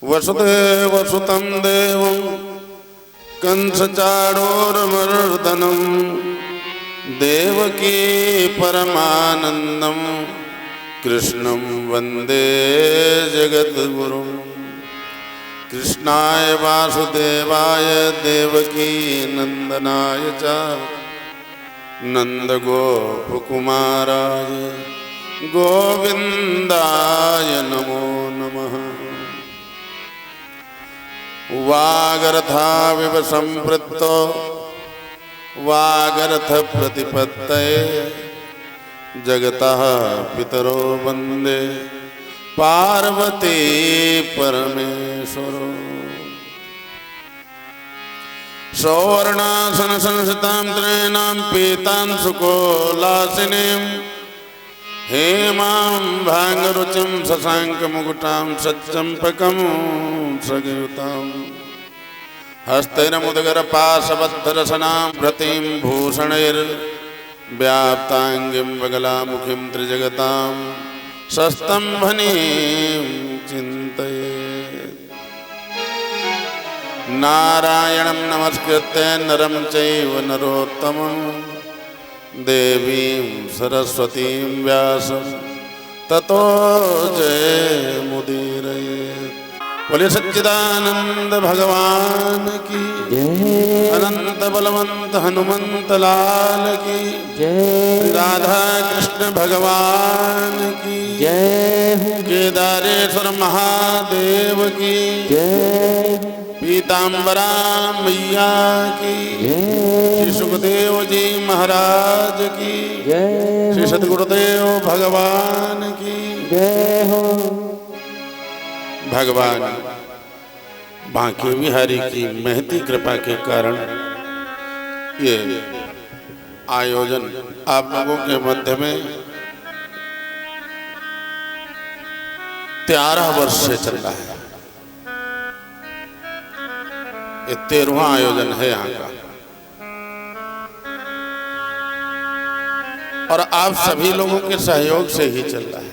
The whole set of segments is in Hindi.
वसुदेवसुतं देवं कंसचाणूरमर्दनं देवकी परमानन्दं कृष्णं वन्दे जगद्गुरुं। कृष्णाय वासुदेवाय देवकी नंदनाय च नंदगोपकुमाराय गोविंदाय नमो नमः। वागर्थाविव संपृक्तो वागर्थ प्रतिपत्तये जगतः पितरो वन्दे पार्वती परमेश्वरो। सौवर्णासन संस्थितां त्रयणां पीतां सुकोलासिनीं हेमां भांगरुचिं शशाङ्कमुकुटां सच्चम्पकं सगयुतां हस्तैर्मुदगरपाशबद्धरसनां भृतिं भूषणैर्व्याप्ताङ्गीं वगलामुखीं त्रिजगतां सस्तम्भनीं चिन्तयेत्। नारायणं नमस्कृत्य नरं चैव नरोत्तमं देवीं सरस्वतीं व्यासं ततो जयमुदीरयेत्। बोले सच्चिदानंद भगवान की जय। अनंत बलवंत हनुमंत लाल की जय। राधा कृष्ण भगवान की जय। केदारेश्वर महादेव की जय। पीताम्बरा मैया की जय। श्री सुखदेव जी महाराज की जय। श्री सद्गुरुदेव भगवान की जय हो। भगवान बांके बिहारी की महती कृपा के कारण ये आयोजन आप लोगों के मध्य में 13 वर्ष से चल रहा है। ये 13वां आयोजन है यहाँ का और आप सभी लोगों के सहयोग से ही चल रहा है।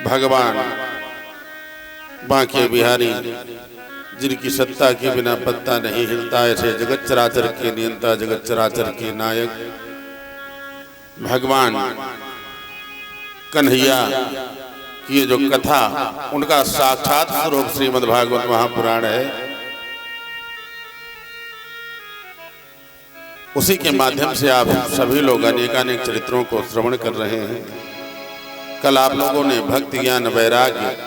भगवान बांके बिहारी जिनकी सत्ता के बिना पत्ता नहीं हिलता, ऐसे जगत चराचर के नियंता जगत चराचर के नायक भगवान कन्हैया की ये जो कथा उनका साक्षात स्वरूप श्रीमद् भागवत महापुराण है। उसी के माध्यम से आप सभी लोग अनेकानेक चरित्रों को श्रवण कर रहे हैं। कल आप लोगों ने भक्ति ज्ञान वैराग्य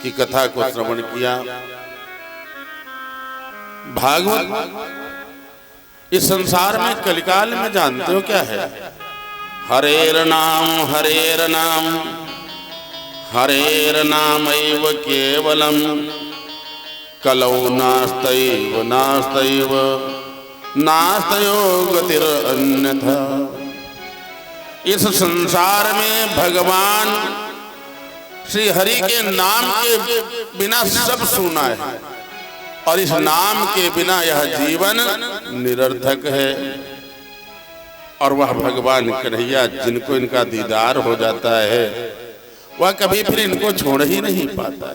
की कथा को श्रवण किया। भागवत इस संसार में कलिकाल में जानते हो क्या है? हरेर नाम हरेर नामैव केवलम कलौ नास्तैव नास्तयो गतिरन्यथा। इस संसार में भगवान श्री हरि के नाम के बिना सब सूना है और इस नाम के बिना यह जीवन निरर्थक है। और वह भगवान कन्हैया जिनको इनका दीदार हो जाता है वह कभी फिर इनको छोड़ ही नहीं पाता है।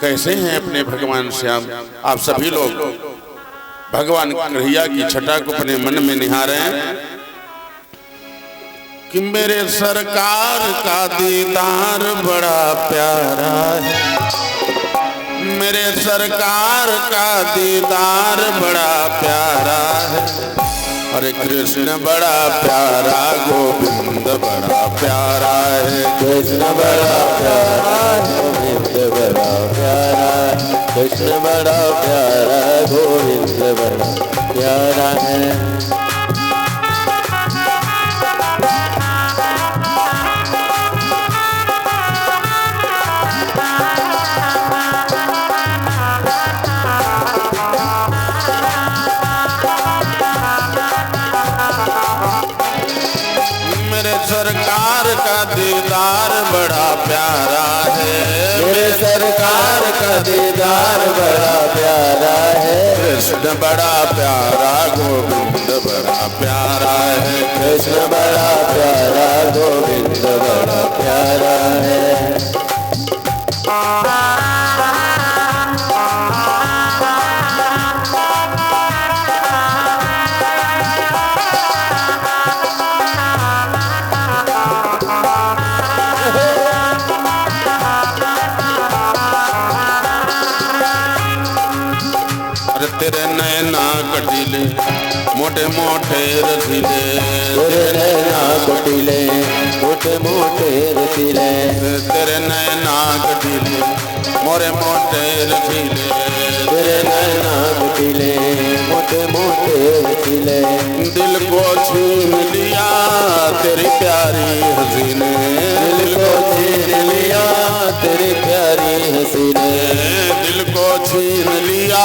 कैसे हैं अपने भगवान श्याम? आप सभी लोग भगवान कन्हैया की छटा को अपने मन में निहारें कि मेरे सरकार का दीदार बड़ा प्यारा है। मेरे सरकार का दीदार बड़ा प्यारा है। हरे कृष्ण बड़ा प्यारा गोविंद बड़ा प्यारा है। कृष्ण बड़ा प्यारा गोविंद बड़ा प्यारा है। कृष्ण बड़ा प्यारा गोविंद बड़ा प्यारा है। सरकार का दीदार बड़ा प्यारा है। मेरे सरकार का दीदार बड़ा प्यारा है। कृष्ण बड़ा प्यारा गोविंद बड़ा प्यारा है। कृष्ण बड़ा प्यारा गोविंद बड़ा प्यारा है। तेरे नैना कटीले मोटे मोटे रसीले, तेरे नैना कटीले मोटे मोटे रसीले, तेरे नैना कटीले मोरे मोटे रसीले, तेरे नैना कटीले मोटे मोटे रसीले। दिल को छीन लिया तेरी प्यारी हंसी ने, दिल को छीन लिया तेरी प्यारी हंसी ने, दिल को छीन लिया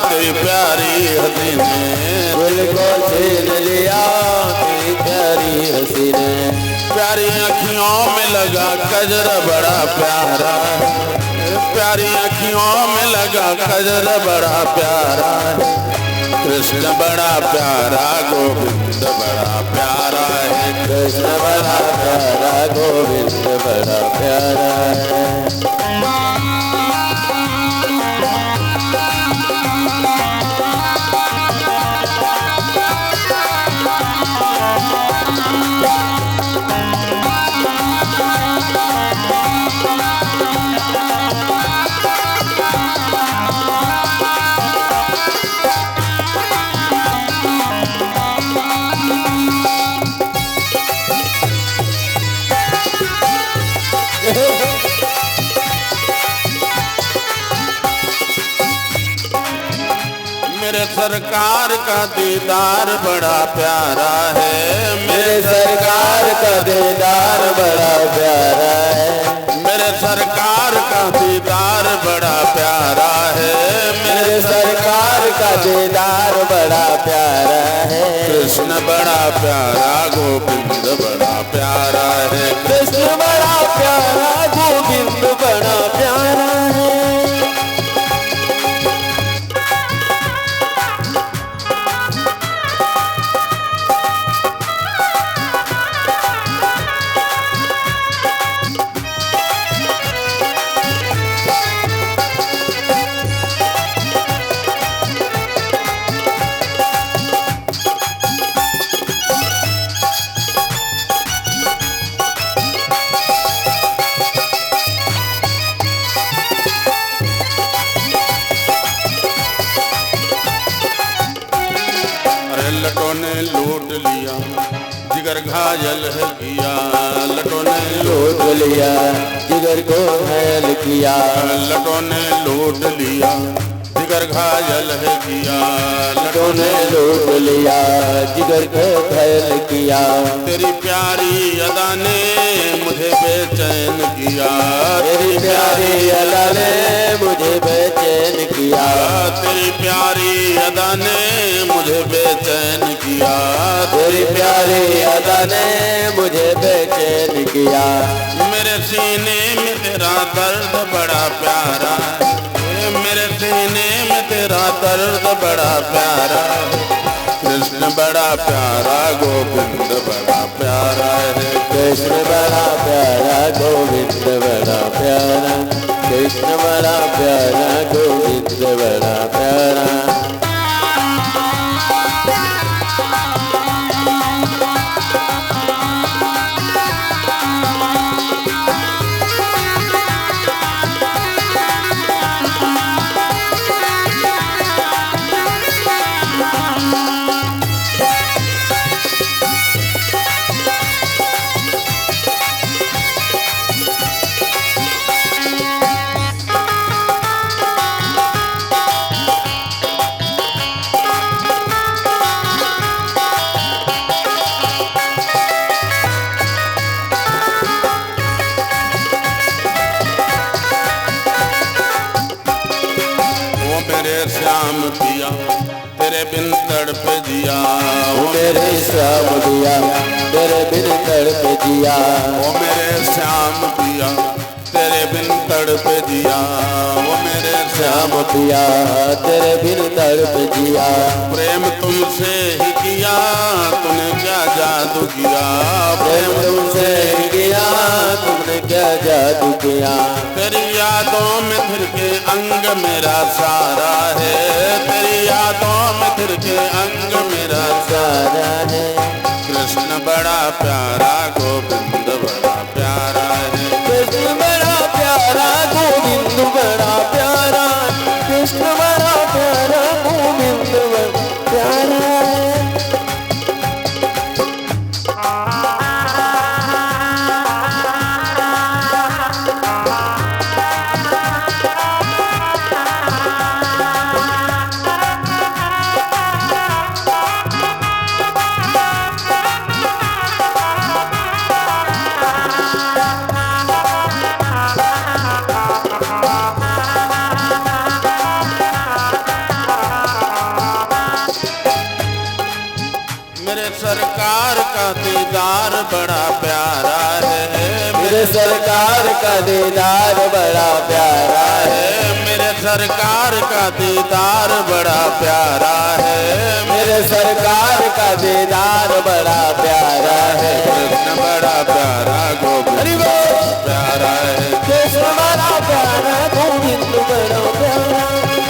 तेरी प्यारी हंसी ने, दिल को छीन लिया तेरी प्यारी हंसी ने। प्यारी अखियों में लगा कजरा बड़ा प्यारा, प्यारी अखियों में लगा कजरा बड़ा प्यारा, कृष्ण बड़ा प्यारा गोविंद बड़ा प्यारा है, कृष्ण बड़ा प्यारा गोविंद बड़ा प्यारा है। मेरे सरकार का दीदार बड़ा प्यारा है, मेरे सरकार का दीदार बड़ा प्यारा है, मेरे सरकार का दीदार बड़ा प्यारा है, मेरे सरकार का दीदार बड़ा प्यारा है। कृष्ण बड़ा प्यारा गोविंद बड़ा प्यारा है, कृष्ण बड़ा प्यारा गोविंद बड़ा प्यारा है। लटों ने लूट लिया जिगर घायल है किया, लटों ने लूट लिया जिगर को घायल किया, लटों ने लूट लिया जिगर घायल है किया, लटों ने लूट लिया जिगर को घायल किया। तेरी प्यारी अदा ने मुझे बेचैन किया, तेरी प्यारी अदा ने मुझे बेचैन किया, तेरी प्यारी अदा ने मुझे बेचैन किया, तेरी प्यारी अदा ने मुझे बेचैन किया। मेरे सीने में तेरा दर्द बड़ा प्यारा, मेरे सीने में तेरा दर्द बड़ा प्यारा, कृष्ण बड़ा प्यारा गोविंद बड़ा प्यारा है, कृष्ण बड़ा प्यारा गोविंद बड़ा प्यारा, कृष्ण बड़ा प्यारा गोविंद बड़ा प्यारा। श्याम पिया तेरे बिन तड़प जिया, वो मेरे श्याम पिया तेरे बिन तड़प जिया, वो मेरे श्याम पिया तेरे बिन तड़प जिया, वो मेरे श्याम पिया तेरे बिन तड़प जिया। प्रेम तुमसे ही किया तूने क्या जादू किया, प्रेम तुमसे किया तुमने क्या जादू किया। तेरी यादों में फिर के अंग मेरा सारा है, तेरी यादों में फिर के अंग मेरा सारा है। कृष्ण बड़ा प्यारा गोविंद बड़ा प्यारा है, कृष्ण बड़ा प्यारा गोविंद बड़ा प्यारा, कृष्ण बड़ा प्यारा गोविंद बड़ा प्यारा है। मेरे सरकार का दीदार बड़ा प्यारा है, मेरे सरकार का दीदार बड़ा प्यारा है। मेरे सरकार का दीदार बड़ा प्यारा है, मेरे सरकार का दीदार बड़ा प्यारा है। कृष्ण बड़ा प्यारा गोविंद प्यारा है, कृष्ण बड़ा प्यारा गोविंद बड़ा प्यारा,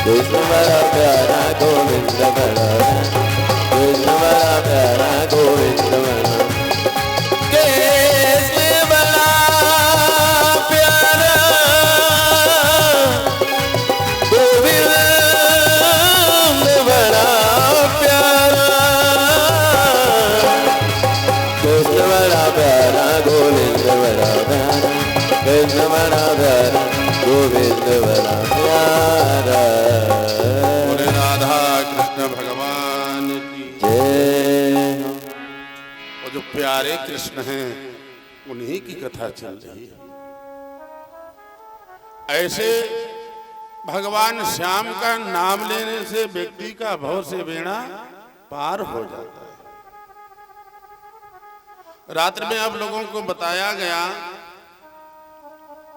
कृष्ण बड़ा प्यारा गोविंद बड़ा, कृष्ण बड़ा प्यारा गोविंद बड़ा, कृष्ण बड़ा प्यारा गोविंद बड़ा प्यारा, कृष्ण बड़ा प्यारा गोविंद बड़ा प्यारा, कृष्ण बड़ा प्यारा गोविंद बड़ा प्यारा। बोले राधा कृष्ण भगवान की। जय हो। वो जो प्यारे कृष्ण हैं उन्हीं की कथा चल रही है। ऐसे भगवान श्याम का नाम लेने से व्यक्ति का भव से बेड़ा पार हो जाता है। रात्र में आप लोगों को बताया गया,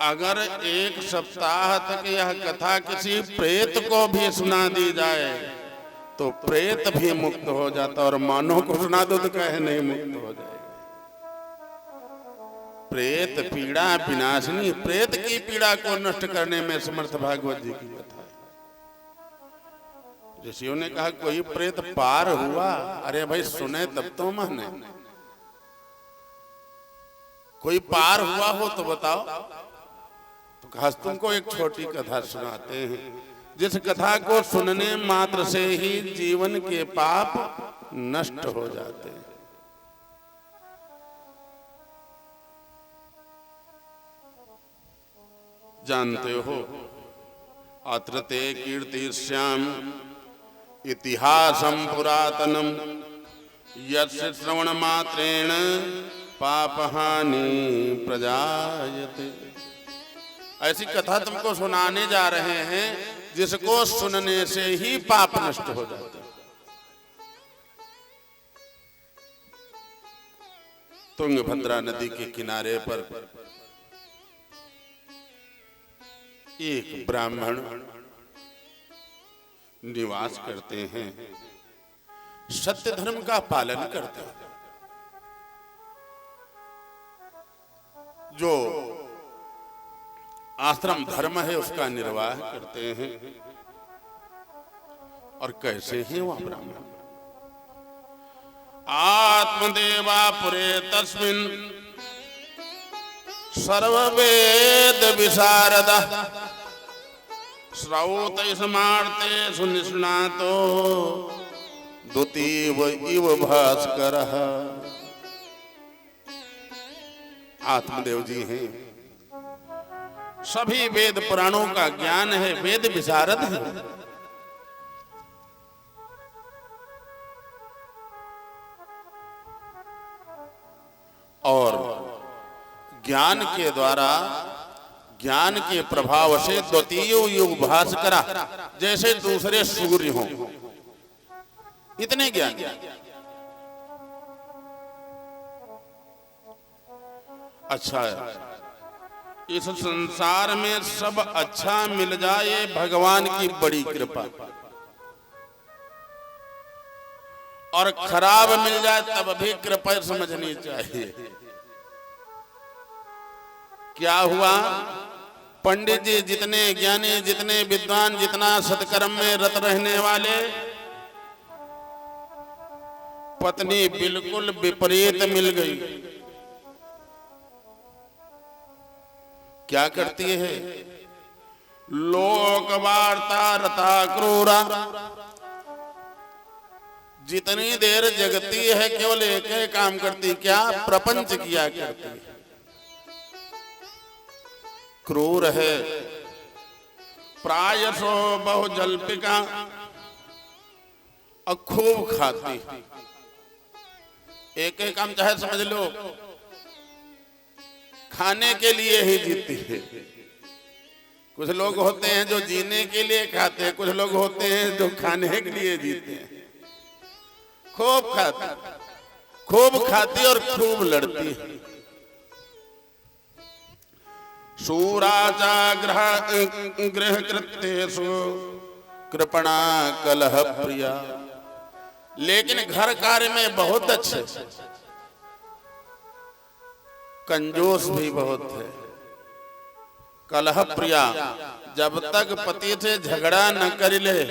अगर एक सप्ताह तक यह कथा किसी प्रेत को भी सुना दी जाए तो प्रेत भी मुक्त हो जाता, और मानव को सुना दो तो कहे नहीं मुक्त हो जाएगा। प्रेत पीड़ा विनाशिनी, प्रेत की पीड़ा को नष्ट करने में समर्थ भागवत जी की कथा है। ऋषियों ने कहा कोई प्रेत पार हुआ, अरे भाई सुने तब तो माने। कोई पार हुआ हो तो बताओ। तो कहा तुमको एक छोटी कथा सुनाते हैं, जिस कथा को सुनने मात्र से ही जीवन के पाप नष्ट हो जाते हैं। जानते हो, अत्र ते कीर्तिश्याम इतिहासं पुरातनम यस्य श्रवण मात्रेण पापहानि प्रजायते। ऐसी कथा तुमको सुनाने जा रहे हैं जिसको सुनने से ही पाप नष्ट हो जाते हैं। तुंगभद्रा नदी के किनारे पर एक ब्राह्मण निवास करते हैं, सत्य धर्म का पालन करते हैं। जो आश्रम धर्म है उसका निर्वाह करते हैं। और कैसे हैं वह ब्राह्मण? आत्मदेवा पुरे तस्मिन् सर्ववेद विशारद श्रौत स्मार्ते सुनिष्णातो द्वितीय इव भास्करः। आत्मदेव जी हैं, सभी वेद पुराणों का ज्ञान है, वेद विशारद है। और ज्ञान के द्वारा, ज्ञान के प्रभाव से द्वितीय युग भास्कर, जैसे दूसरे सूर्य हों, इतने ज्ञान। अच्छा है, इस संसार में सब अच्छा मिल जाए भगवान की बड़ी कृपा। और खराब मिल जाए तब भी कृपा समझनी चाहिए। क्या हुआ, पंडित जी जितने ज्ञानी, जितने विद्वान, जितना सत्कर्म में रत रहने वाले, पत्नी बिल्कुल विपरीत मिल गई। क्या करती है, लोक वार्ता रता क्रूरा, जितनी देर जगती है केवल एक ही काम करती, क्या, प्रपंच किया करती है। क्रूर है, प्रायशो बहुजल्पिका, और खूब खाती, एक एक काम चाहे समझ लो खाने के लिए ही जीती है। कुछ लोग होते हैं जो जीने के लिए खाते हैं, कुछ लोग होते हैं जो खाने के लिए जीते हैं। खूब खाती और खूब लड़ती है। शूराचा गृह कृत्येषु कृपणा कलह प्रिया, लेकिन घर कार्य में बहुत अच्छे, कंजूस भी बहुत है। कलह प्रिया, जब तक पति से झगड़ा न कर ले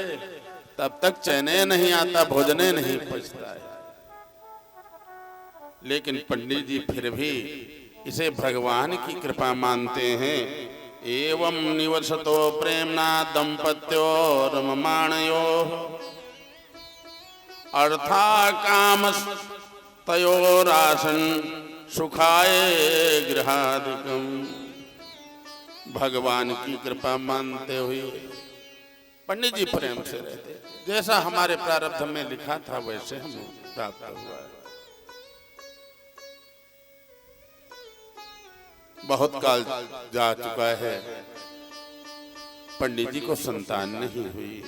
तब तक चैने नहीं आता, भोजने नहीं पचता है। लेकिन पंडित जी फिर भी इसे भगवान की कृपा मानते हैं। एवं निवसतो प्रेमना दंपत्यो रममाणयो, अर्था काम तयोरासन सुखाय गृहादिकम। भगवान की कृपा मानते हुए पंडित जी प्रेम से रहते, जैसा हमारे प्रारब्ध में लिखा था वैसे हमें प्राप्त हुआ है। बहुत काल जा चुका है, पंडित जी को संतान नहीं हुई।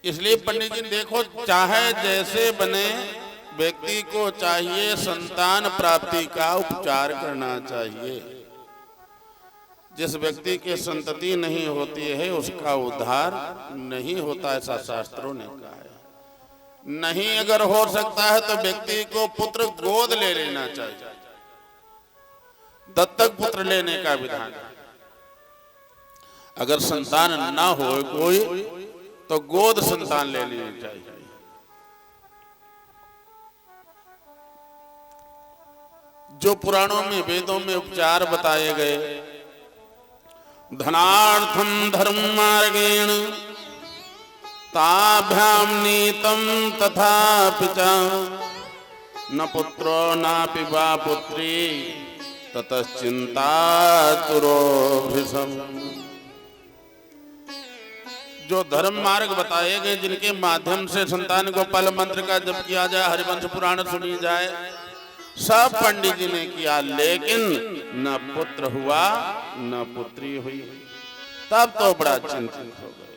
इसलिए पंडित जी देखो, चाहे जैसे बने, व्यक्ति को चाहिए संतान प्राप्ति का उपचार करना चाहिए। जिस व्यक्ति के संतति नहीं होती है उसका उद्धार नहीं होता, ऐसा शास्त्रों ने कहा है। नहीं अगर हो सकता है तो व्यक्ति को पुत्र गोद ले लेना चाहिए, दत्तक पुत्र लेने का विधान। अगर संतान ना हो कोई तो गोद संतान ले लेनी चाहिए। जो पुराणों में, वेदों में उपचार बताए गए, धनार्थम धर्म मार्गेण ताभ्याम नीतम तथा पिता न पुत्रो नापि वा पुत्री ततश्चिंता तुरोभिषम। जो धर्म मार्ग बताए गए, जिनके माध्यम से संतान गोपाल मंत्र का जप किया जाए, हरिवंश पुराण सुनी जाए, सब पंडित जी ने किया, लेकिन न पुत्र हुआ न पुत्री हुई। तब तो बड़ा चिंतित हो गए,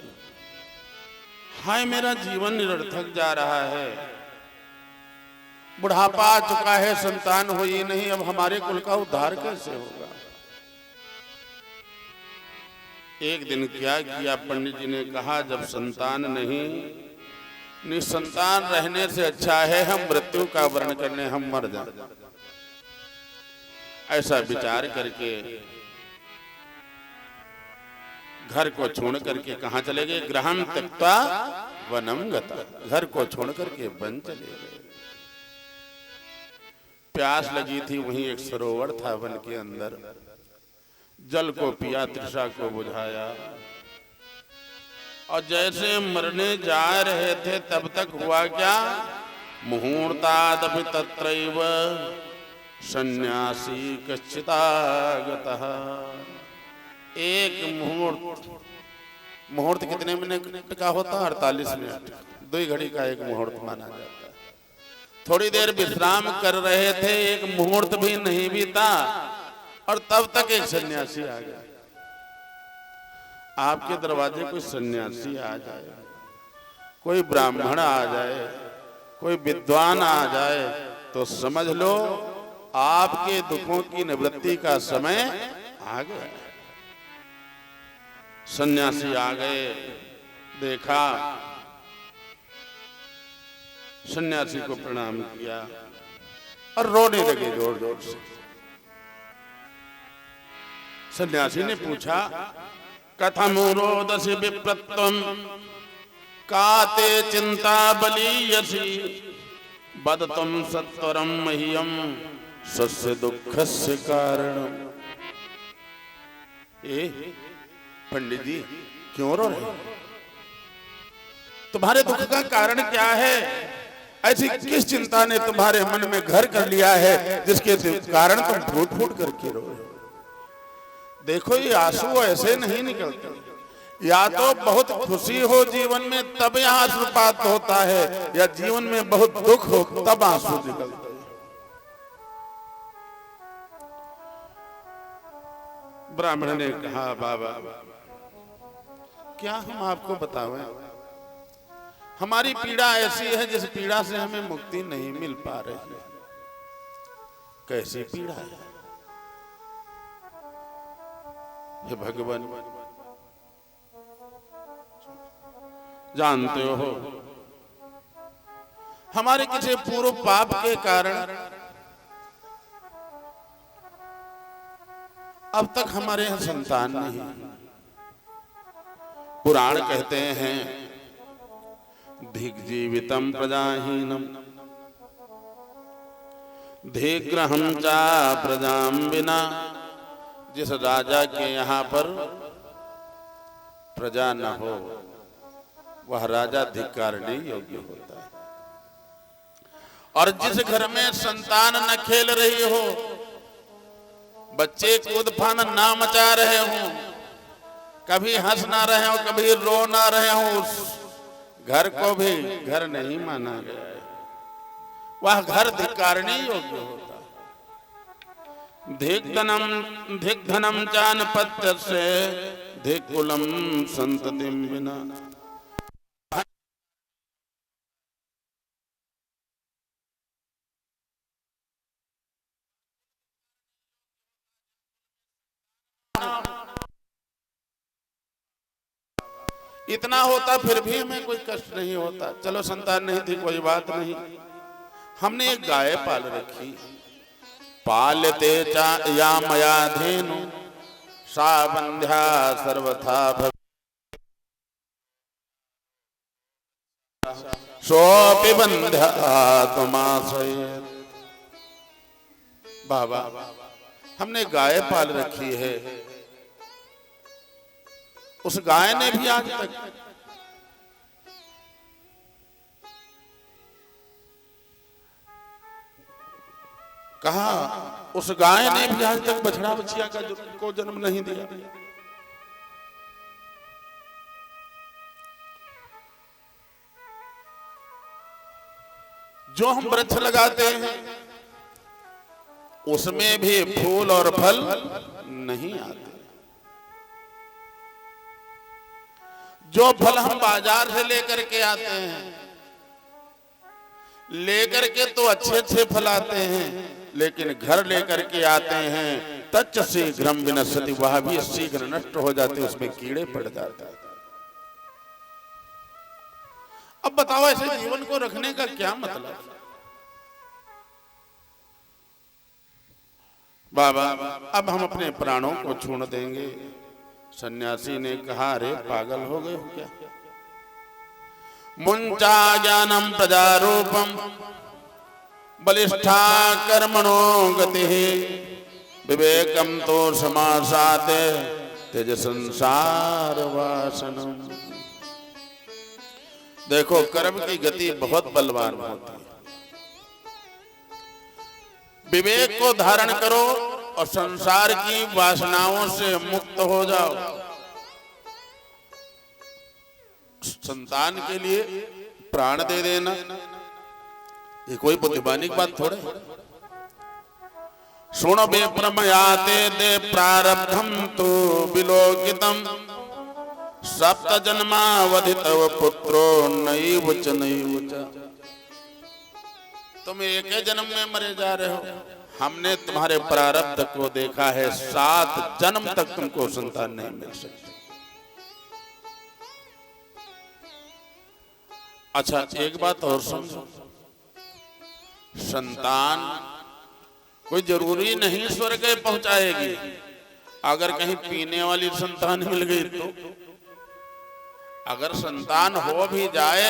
हाय मेरा जीवन निरर्थक जा रहा है, बुढ़ापा आ चुका है, संतान हुई नहीं, अब हमारे कुल का उद्धार कैसे होगा। एक दिन क्या किया, पंडित जी ने कहा, जब संतान नहीं, निसंतान रहने से अच्छा है हम मृत्यु का वर्ण करने, हम मर जाए। ऐसा विचार करके घर को छोड़ करके कहां चले गए, गृहं त्यक्त्वा वनं गता, घर को छोड़ करके वन चले गए। प्यास लगी थी, वहीं एक सरोवर था वन के अंदर, जल को पिया, तृषा को बुझाया, और जैसे मरने जा रहे थे तब तक हुआ क्या, मुहूर्तादपि तत्रैव सन्यासी कश्चिदागतः। एक मुहूर्त कितने मिनट का होता है, 48 मिनट, 2 घड़ी का एक मुहूर्त माना जाता है। थोड़ी देर विश्राम कर रहे थे, एक मुहूर्त भी नहीं बीता और तब तक एक सन्यासी आ गया। आपके दरवाजे कोई सन्यासी आ जाए, कोई ब्राह्मण आ जाए, कोई विद्वान आ जाए, तो समझ लो आपके दुखों की निवृत्ति का समय आ गया। सन्यासी आ गए, देखा सन्यासी को प्रणाम किया और रोने लगे जोर जोर से। सन्यासी ने पूछा, कथम रोदसी विप्रत्वम काते चिंता बलीयसी बदतम सत्वरम मह्यम सस्य दुःखस्य कारणम। पंडित जी क्यों रो रहे? तुम्हारे दुख का कारण क्या है? ऐसी किस चिंता ने तुम्हारे मन में घर कर लिया है जिसके कारण तुम फूट फूट करके रो रहे हो? देखो ये आंसू ऐसे नहीं निकलते, या तो बहुत खुशी हो जीवन में तब यहाँ आंसुपात होता है, या जीवन में बहुत दुख हो तब आंसू निकलते हैं। ब्राह्मण ने कहा, बाबा क्या हम आपको बतावें, हमारी पीड़ा ऐसी है जिस पीड़ा से हमें मुक्ति नहीं मिल पा रही है। कैसी पीड़ा है? हे भगवान, जानते हो हमारे किसी पूर्व पाप के कारण अब तक हमारे यहाँ संतान नहीं। पुराण कहते हैं, धिग्जीवितम प्रजाहीनम धिग्रहम चा प्रजाम बिना। जिस राजा के यहाँ पर प्रजा न हो वह राजा धिक्कारने योग्य होता है। और जिस घर में संतान न खेल रही हो, बच्चे कूद फान ना मचा रहे हो, कभी हंस ना रहे हो, कभी रो ना रहे हो, उस घर को भी घर नहीं माना गया है। वह घर धिक्कारने योग्य होता है। धिग्धनम चानपत्य से धिक्कुलम संततिम बिना। इतना होता फिर भी हमें कोई कष्ट नहीं होता। चलो संतान नहीं थी कोई बात नहीं, हमने एक गाय पाल रखी। पालते चा या मया धेनु सा बंध्या सर्वथा सोपि बंध्या तुमाश्रयेत्। बाबा हमने गाय पाल रखी है, उस गाय ने भी आज तक कहा, उस गाय ने भी आज तक बछड़ा बछिया को जन्म नहीं दिया। जो हम वृक्ष लगाते हैं उसमें भी फूल और फल नहीं आते। जो फल हम बाजार से लेकर के आते हैं, लेकर के तो अच्छे अच्छे फल आते हैं, लेकिन घर लेकर के आते हैं तच्च शीघ्रम विनश्यति, वह भी शीघ्र नष्ट हो जाते, उसमें कीड़े पड़ जाते हैं। अब बताओ ऐसे जीवन को रखने का क्या मतलब? बाबा अब हम अपने प्राणों को छोड़ देंगे। सन्यासी ने कहा, अरे पागल हो गए हो क्या? मुंचा ज्ञानम प्रजारूपम बलिष्ठा कर्मणो गति विवेकम तो समासाते तेज संसार वासनम। देखो कर्म की गति बहुत बलवान होती है। विवेक को धारण करो और संसार की वासनाओं से मुक्त हो जाओ। संतान के लिए प्राण दे देना ये कोई बुद्धिमानी की बात थोड़े। सुन विप्रमयाते दे प्रारब्धम तो विलोकितम सप्त जन्मावधि तव पुत्रो नैव च नैव च। तुम एक ही जन्म में मरे जा रहे हो, हमने तुम्हारे प्रारब्ध को देखा है, 7 जन्म तक तुमको संतान नहीं मिल सकती। अच्छा एक बात और समझो, संतान कोई जरूरी नहीं स्वर्ग पहुंचाएगी। अगर कहीं पीने वाली संतान मिल गई तो, अगर संतान हो भी जाए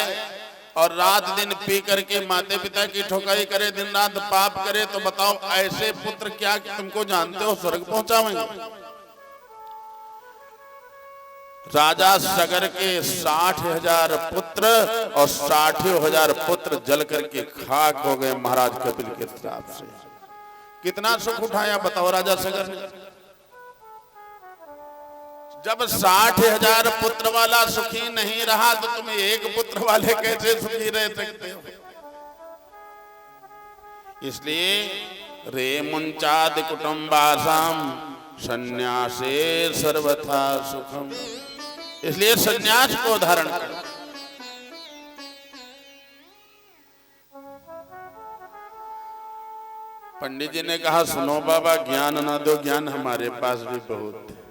और रात दिन पी करके माता पिता की ठोकाई करे, दिन रात पाप करे, तो बताओ ऐसे पुत्र क्या तुमको जानते हो स्वर्ग पहुंचावेंगे? राजा सगर के 60,000 पुत्र और 60,000 पुत्र जल करके खाक हो गए महाराज कपिल के श्राप से। कितना सुख उठाया बताओ राजा सगर ने। जब 60,000 पुत्र वाला सुखी नहीं रहा तो तुम एक पुत्र वाले कैसे सुखी रह सकते हो? इसलिए रे मुंचाद कुटुंबासाम सन्यासे सर्वथा सुखम, इसलिए सन्यास को धारण कर। पंडित जी ने कहा सुनो बाबा, ज्ञान ना दो, ज्ञान हमारे पास भी बहुत है।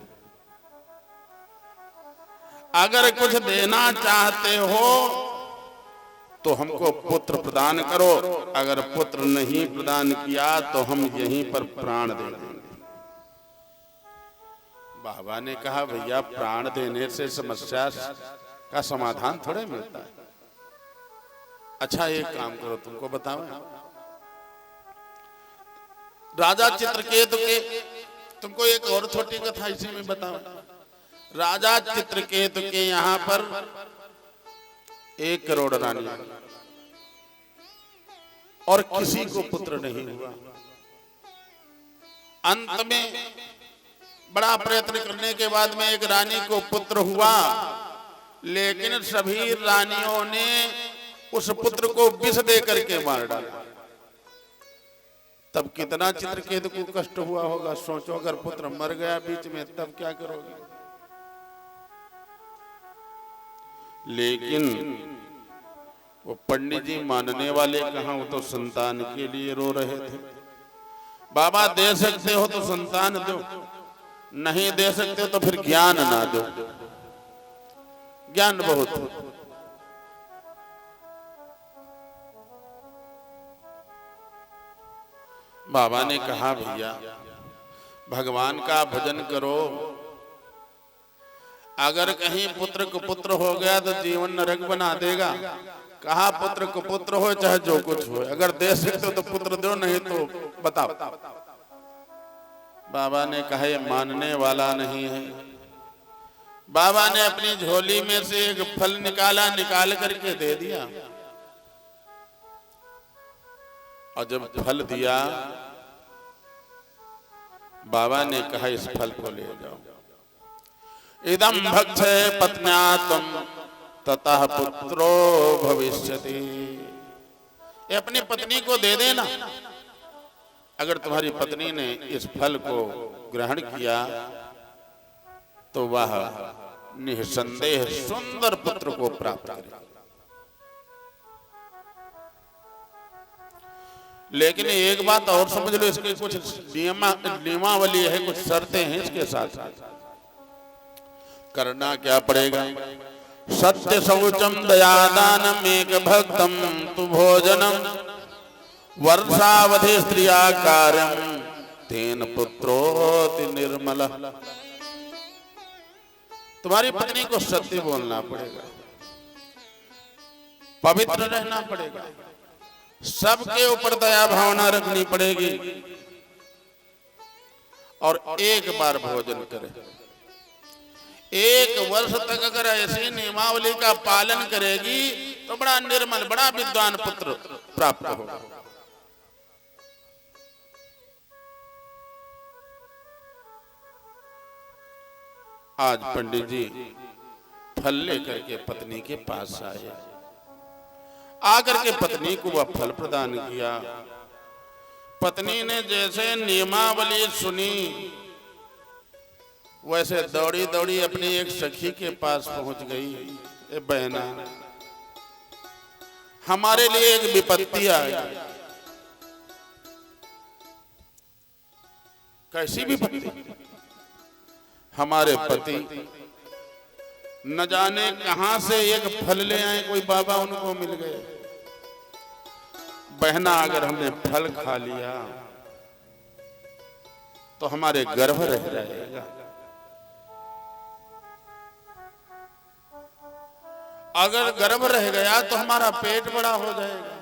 अगर कुछ देना चाहते हो तो हमको पुत्र प्रदान करो, अगर पुत्र नहीं प्रदान किया तो हम यहीं पर प्राण दे देंगे। बाबा ने कहा भैया प्राण देने से समस्या का समाधान थोड़े मिलता है। अच्छा एक काम करो, तुमको बताओ, राजा चित्रकेतु के, तुमको एक और छोटी कथा इसी में बताओ। राजा चित्रकेतु के यहाँ पर 1 करोड़ रानी और किसी को पुत्र नहीं हुआ। अंत में बड़ा प्रयत्न करने के बाद में एक रानी को पुत्र हुआ, लेकिन सभी रानियों ने उस पुत्र को विष दे करके मार डाला। तब कितना चित्रकेतु को कष्ट हुआ होगा, सोचो। अगर पुत्र मर गया बीच में तब क्या करोगे? लेकिन वो पंडित जी मानने वाले कहां, वो तो संतान के लिए रो रहे थे। बाबा दे सकते हो तो संतान दो, नहीं दे सकते हो तो फिर ज्ञान ना दो। ज्ञान बहुत हो। बाबा ने कहा भैया भगवान का भजन करो, अगर कहीं पुत्र कुपुत्र हो गया तो जीवन नरक बना देगा। कहा पुत्र कुपुत्र हो चाहे जो कुछ हो, अगर दे सकते हो तो पुत्र दो, नहीं तो बताओ। बाबा ने कहा ये मानने वाला नहीं है। बाबा ने अपनी झोली में से एक फल निकाला, निकाल करके दे दिया। और जब फल दिया, बाबा ने कहा इस फल को ले जाओ। इदं भक्षे पत्न्यात्म ततः पुत्रो भविष्यति। ये अपनी पत्नी को दे देना। अगर तुम्हारी पत्नी ने इस फल को ग्रहण किया तो वह निसंदेह सुंदर पुत्र को प्राप्त करेगी। लेकिन एक बात और समझ लो, इसके कुछ नियमावली है, कुछ शर्तें हैं इसके साथ। करना क्या पड़ेगा? सत्य शौचम दयादानम एक भक्तम तु भोजनम वर्षावधि स्त्रिया कार्यम तेन पुत्रोति निर्मल। तुम्हारी पत्नी को सत्य बोलना पड़ेगा, पवित्र रहना पड़ेगा, सबके ऊपर दया भावना रखनी पड़ेगी, और एक बार भोजन करे। 1 वर्ष तक अगर ऐसी नियमावली का पालन करेगी तो बड़ा निर्मल, बड़ा विद्वान पुत्र प्राप्त होगा। आज पंडित जी फल लेकर के पत्नी के पास आए। आकर के पत्नी को वह फल प्रदान किया। पत्नी ने जैसे नियमावली सुनी, वैसे दौड़ी दौड़ी अपनी एक सखी के पास पहुंच गई। ए बहना, हमारे लिए एक विपत्ति आ गई। कैसी विपत्ति? हमारे पति न जाने कहां से एक फल ले आए, कोई बाबा उनको मिल गए। पहना अगर हमने फल खा लिया तो हमारे गर्भ रह जाएगा। अगर गर्भ रह गया तो हमारा पेट बड़ा हो जाएगा,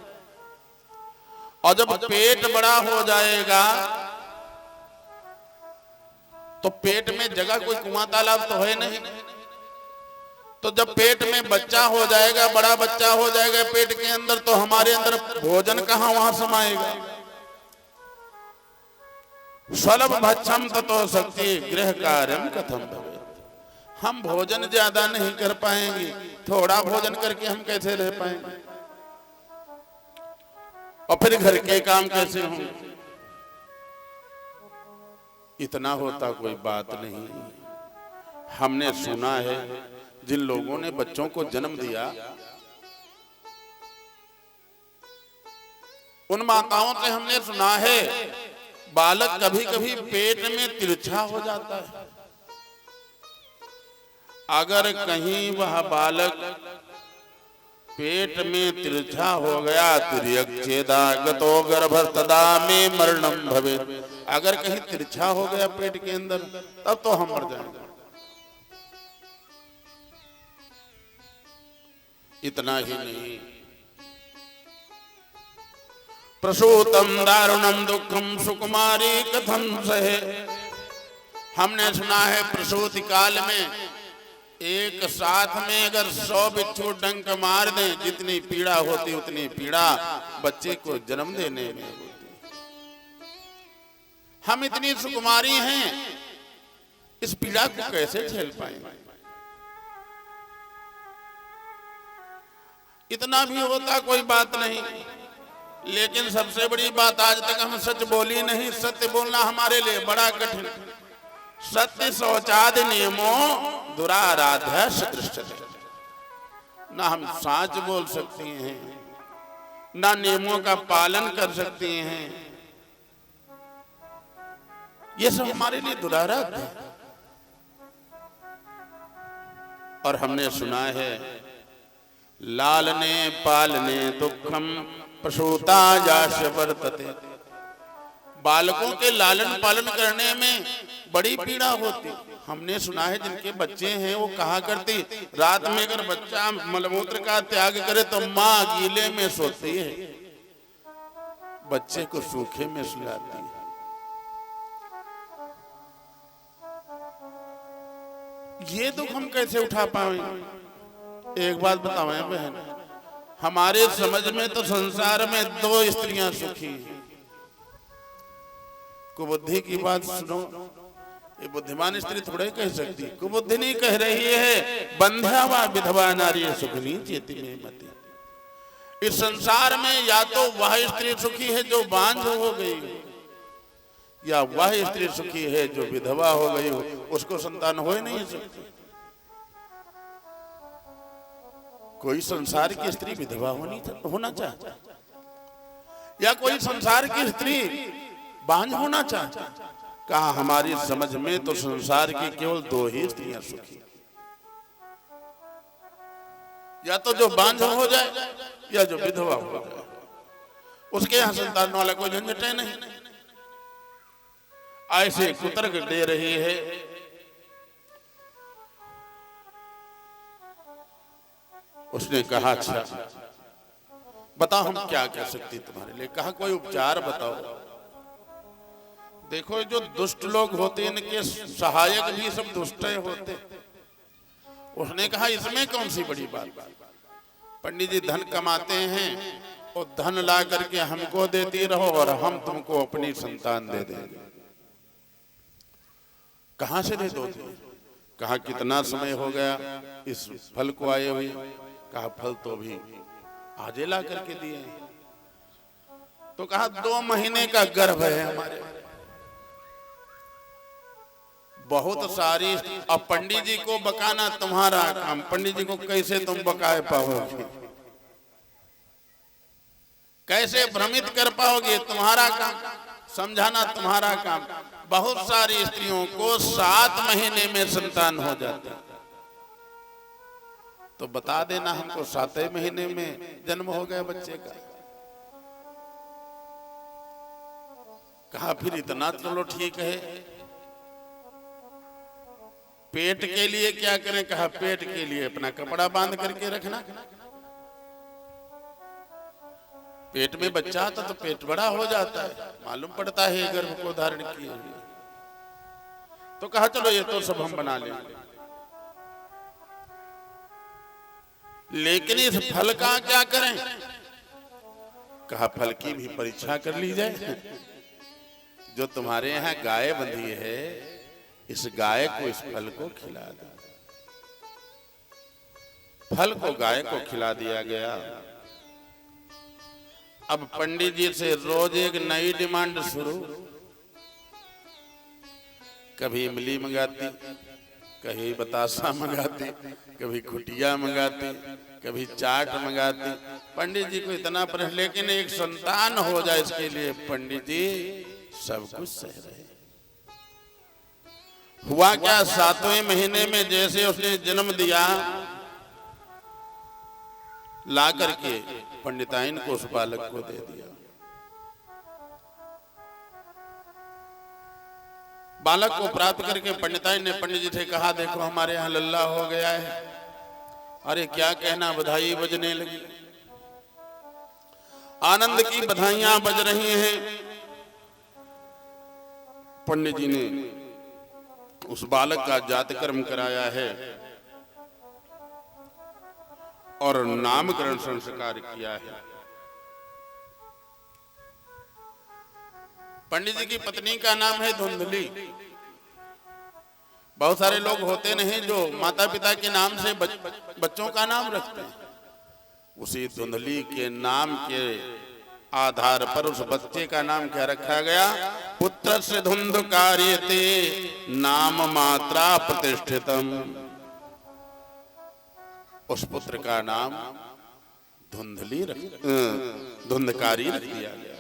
और जब पेट बड़ा हो जाएगा तो पेट में जगह कोई कुआं तालाब तो है नहीं। तो जब पेट में बच्चा हो जाएगा, बड़ा बच्चा हो जाएगा पेट के अंदर, तो हमारे अंदर भोजन कहां वहां समाएगा। स्वल्प भक्षम ततो शक्ति गृह कार्यम कथम भवेत्। हम भोजन ज्यादा नहीं कर पाएंगे, थोड़ा भोजन करके हम कैसे रह पाएंगे, और फिर घर के काम कैसे होंगे। इतना होता कोई बात नहीं। हमने सुना है जिन लोगों ने बच्चों को जन्म दिया उन माताओं से हमने सुना है बालक कभी कभी पेट में तिरछा हो जाता है। अगर कहीं वह बालक पेट में तिरछा हो गया तिर्यक्छेदागतो गर्भस्तदा में मरणम भवेत्। अगर कहीं तिरछा हो गया पेट के अंदर तब तो हम मर जाएंगे। इतना ही नहीं, प्रसूतम दारुणम दुखम सुकुमारी कथम सहे। हमने सुना है प्रसूति काल में एक साथ में अगर 100 बिच्छू डंक मार दें, जितनी पीड़ा होती उतनी पीड़ा बच्चे को जन्म देने में होती। हम इतनी सुकुमारी हैं, इस पीड़ा को कैसे झेल पाएंगे। इतना भी होता कोई बात नहीं, लेकिन सबसे बड़ी बात आज तक हम सच बोली नहीं। सत्य बोलना हमारे लिए बड़ा कठिन। सत्य शौचादि नियमों दुराराध्य सदृश्यते। ना हम सच बोल सकते हैं, ना नियमों का पालन कर सकते हैं। ये सब हमारे लिए दुराराध्य है। और हमने सुना है लालने पालने दुखम प्रसूता जाश वर्तते। बालकों के लालन पालन करने में बड़ी पीड़ा होती। हमने सुना है जिनके बच्चे हैं वो कहा करती रात में अगर बच्चा मलमूत्र का त्याग करे तो माँ गीले में सोती है, बच्चे को सूखे में सुलाती है। ये दुख हम कैसे उठा पाएंगे। एक बात बताओ बहन, हमारे समझ में तो संसार में 2 स्त्रियां सुखी हैं। कुबुद्धि की बात सुनो, ये बुद्धिमान स्त्री थोड़े कह सकती। कुबुद्धि नहीं कह रही है बंध्या व विधवा नारी सुखनी चेती में मति। इस संसार में या तो वह स्त्री सुखी है जो बांझ हो गई हो, या वह स्त्री सुखी है जो विधवा हो गई हो, उसको संतान हो ही नहीं सकती। कोई संसार की स्त्री विधवा होना चाहता, या कोई संसार की स्त्री बांझ होना चाहता। कहा हमारी समझ में तो संसार की केवल 2 ही स्त्रियां सुखी, या तो जो बांझ हो जाए या जो विधवा हो जाए। उसके यहां संतान वाला कोई झंझट नहीं। ऐसे कुतर्क दे रही है। उसने कहा अच्छा बताओ हम क्या कर सकते तुम्हारे लिए। कहा कोई उपचार बताओ। देखो जो दुष्ट लोग होते हैं इनके सहायक भी सब दुष्ट होते। उसने कहा इसमें कौन सी बड़ी बात। पंडित जी धन कमाते हैं और धन ला करके हमको देती रहो और हम तुमको अपनी संतान दे देंगे। कहां से दे दोगे। कहा कितना समय हो गया इस फल को आए हुए। कहा फल तो भी आज ला करके दिए। तो कहा 2 महीने का गर्भ है हमारे। बहुत सारी। अब पंडित जी को बकाना तुम्हारा काम। पंडित जी को कैसे तुम बकाए पाओगे, कैसे भ्रमित कर पाओगे, तुम्हारा काम। समझाना तुम्हारा काम। बहुत सारी स्त्रियों को 7 महीने में संतान हो जाता। तो बता देना हमको 7 महीने में जन्म हो गया बच्चे का। कहा फिर इतना चलो ठीक है, पेट के लिए क्या करें? कहा पेट के लिए अपना कपड़ा बांध करके रखना। पेट में बच्चा आता तो पेट बड़ा हो जाता है, मालूम पड़ता है गर्भ को धारण किए हुए। तो कहा चलो ये तो सब हम बना लेंगे, लेकिन इस फल का क्या करें? कहा फल की भी परीक्षा कर ली जाए। जो तुम्हारे यहाँ गाय बंधी है, इस गाय को इस फल को खिला दो। फल को गाय को खिला दिया गया। अब पंडित जी से रोज एक नई डिमांड शुरू। कभी इमली मंगाती, कभी बतासा मंगाती, कभी खुटिया मंगाती, कभी चाट मंगाती। पंडित जी को इतना प्रश्न, लेकिन एक संतान हो जाए इसके लिए पंडित जी सब कुछ सह रहे। हुआ क्या, 7वें महीने में जैसे उसने जन्म दिया, ला करके पंडिताइन को उस बालक को दे दिया। बालक को प्राप्त करके पंडिताइन ने पंडित जी से कहा, देखो हमारे यहाँ लल्ला हो गया है। अरे क्या कहना, बधाई बजने लगी, आनंद की बधाइयां बज रही हैं। पंडित जी ने उस बालक का जातकर्म कराया है और नामकरण संस्कार किया है। पंडित जी की पत्नी का नाम है धुंधली। बहुत सारे लोग होते नहीं जो माता पिता के नाम से बच्चों का नाम रखते हैं। उसी धुंधली के नाम के आधार पर उस बच्चे का नाम क्या रखा गया? पुत्र से धुंधकार्यते नाम मात्रा प्रतिष्ठितम। उस पुत्र का नाम धुंधकारी रख दिया गया।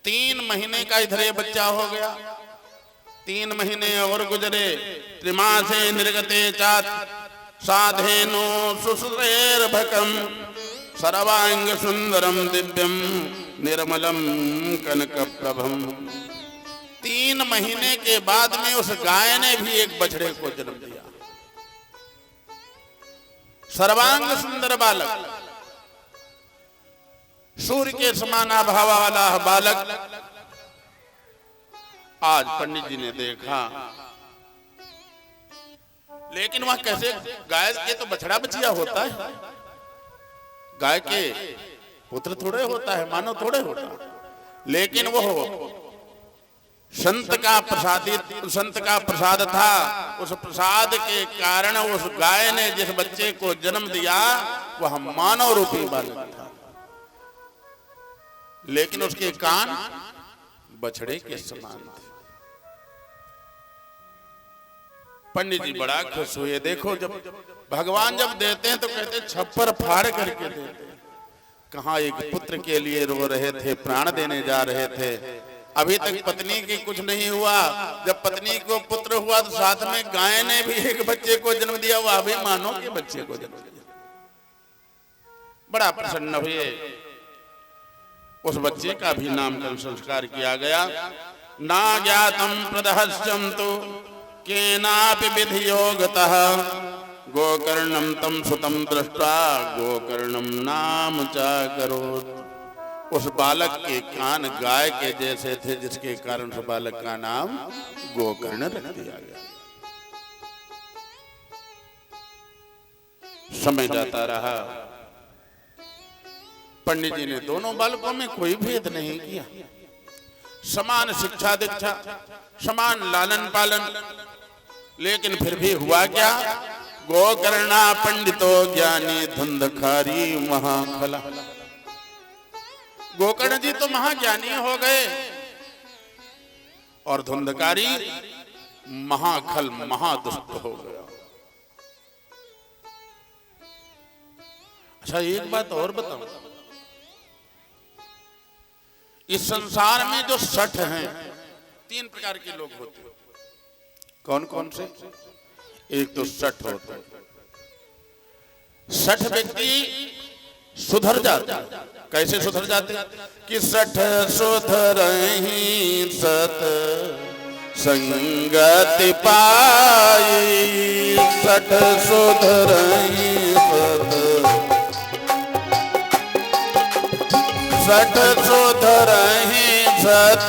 3 महीने का इधर ये बच्चा हो गया। 3 महीने और गुजरे। त्रिमासे निर्गते चात साधेनो सुसुरेर्भकम सर्वांग सुंदरम दिव्यम निर्मलम कनक प्रभम। 3 महीने के बाद में उस गाय ने भी एक बछड़े को जन्म दिया। सर्वांग सुंदर बालक, सूर्य के समान आभा वाला बालक। आज पंडित जी ने देखा, लेकिन वह कैसे, गाय के तो बछड़ा बचिया होता है, गाय के पुत्र थोड़े होता है, मानव थोड़े होता है। लेकिन वो संत का प्रसाद था। उस प्रसाद के कारण उस गाय ने जिस बच्चे को जन्म दिया वह मानव रूपी बालक था, लेकिन उसके कान बछड़े के समान थे। पंडित जी बड़ा खुश हुए। देखो जब भगवान जब देते हैं तो कहते छप्पर फाड़ करके देते हैं। कहाँ एक पुत्र के लिए रो रहे थे, प्राण देने जा रहे थे, अभी तक पत्नी की कुछ नहीं हुआ। जब पत्नी को पुत्र हुआ तो साथ में गाय ने भी एक बच्चे को जन्म दिया, वह भी मानो के बच्चे को जन्म दिया। बड़ा प्रसन्न हुए। उस बच्चे का भी नामकरण संस्कार किया गया। ना ज्ञातम प्रदहस्यन्तु केनापि विधियोगतः गोकर्णम तम सुतम दृष्ट्वा गोकर्णम नाम चाकरोत्। उस बालक के कान गाय के जैसे थे, जिसके कारण उस बालक का नाम गोकर्ण रख दिया गया। समय जाता रहा। पंडित जी ने दोनों बालकों में कोई भेद नहीं किया। समान शिक्षा दीक्षा, समान लालन पालन। लेकिन फिर भी हुआ क्या? गोकर्णा पंडितो ज्ञानी धुंधकारी महाखला। गोकर्ण जी तो महाज्ञानी हो गए और धुंधकारी महाखल महादुष्ट हो गया। अच्छा एक बात और बताओ, इस संसार में जो 60 हैं, 3 प्रकार के लोग होते हैं। कौन कौन से? एक तो 60 होते हैं। 60 व्यक्ति सुधर जाते। कैसे सुधर जाते? कि सठ सुधरहि सत संगति पाई, सठ सुधरहि सठ सुधरहि सत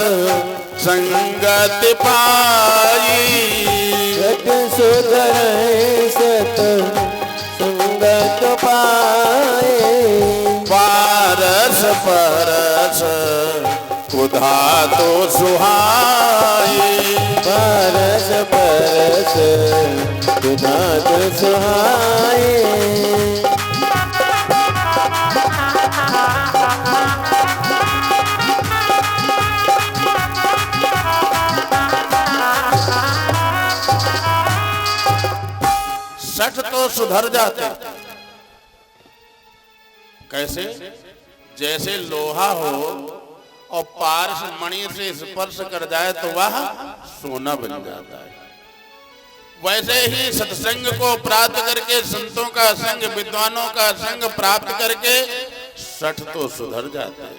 संगति पाई, सठ सुधरहि सत संगत पाए, पारस परस कुधा तो सुहाई, पारस परस कुधा तो सुहाए। सठ तो सुधर जाते। कैसे? जैसे लोहा हो और पारस मणि से स्पर्श कर जाए तो वह सोना बन जाता है। वैसे ही सत्संग को प्राप्त करके, संतों का संग, विद्वानों का संग प्राप्त करके सठ तो सुधर जाता है।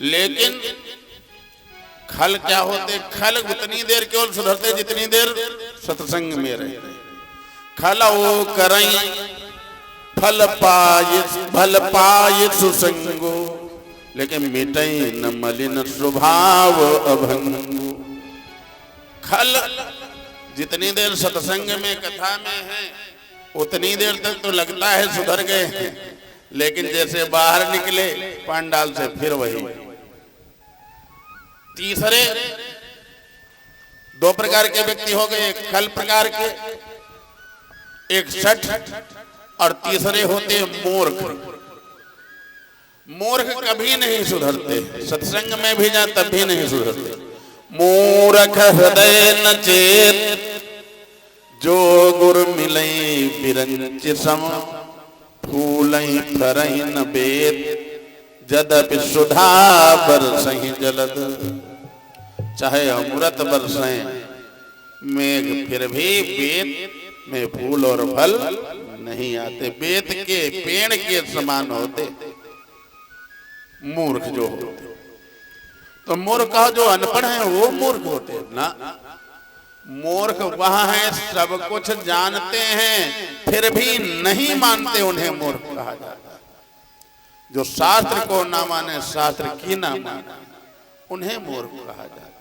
लेकिन खल क्या होते? खल उतनी देर केवल सुधरते जितनी देर सत्संग में रहे। खलऊ करई फल पाय सुसंगो, लेकिन मिटई न मलिन स्वभाव अभंगो। खल जितनी देर सत्संग में, कथा में है, उतनी देर तक तो लगता है सुधर गए हैं, लेकिन जैसे बाहर निकले पंडाल से फिर वही। तीसरे दो प्रकार के व्यक्ति हो गए, एक खल प्रकार के, एक सठ, और तीसरे होते मूर्ख। मूर्ख कभी नहीं सुधरते, सत्संग में भी जाए तब भी नहीं सुधरते। मूर्ख हृदय न चेत, जो गुरु मिलई बिरंच सम, फूलई फरई न बेत, जदपि सुधा बरसहि जलद। चाहे अमृत बरसें मेघ, फिर भी बेत में फूल और फल नहीं आते। बेत के पेड़ के समान होते मूर्ख जो होते। तो मूर्ख जो अनपढ़ है वो मूर्ख होते ना। मूर्ख वह है सब कुछ जानते हैं फिर भी नहीं मानते, उन्हें मूर्ख कहा जाता है। जो शास्त्र को ना माने, शास्त्र की ना माने, उन्हें मूर्ख कहा जाता है।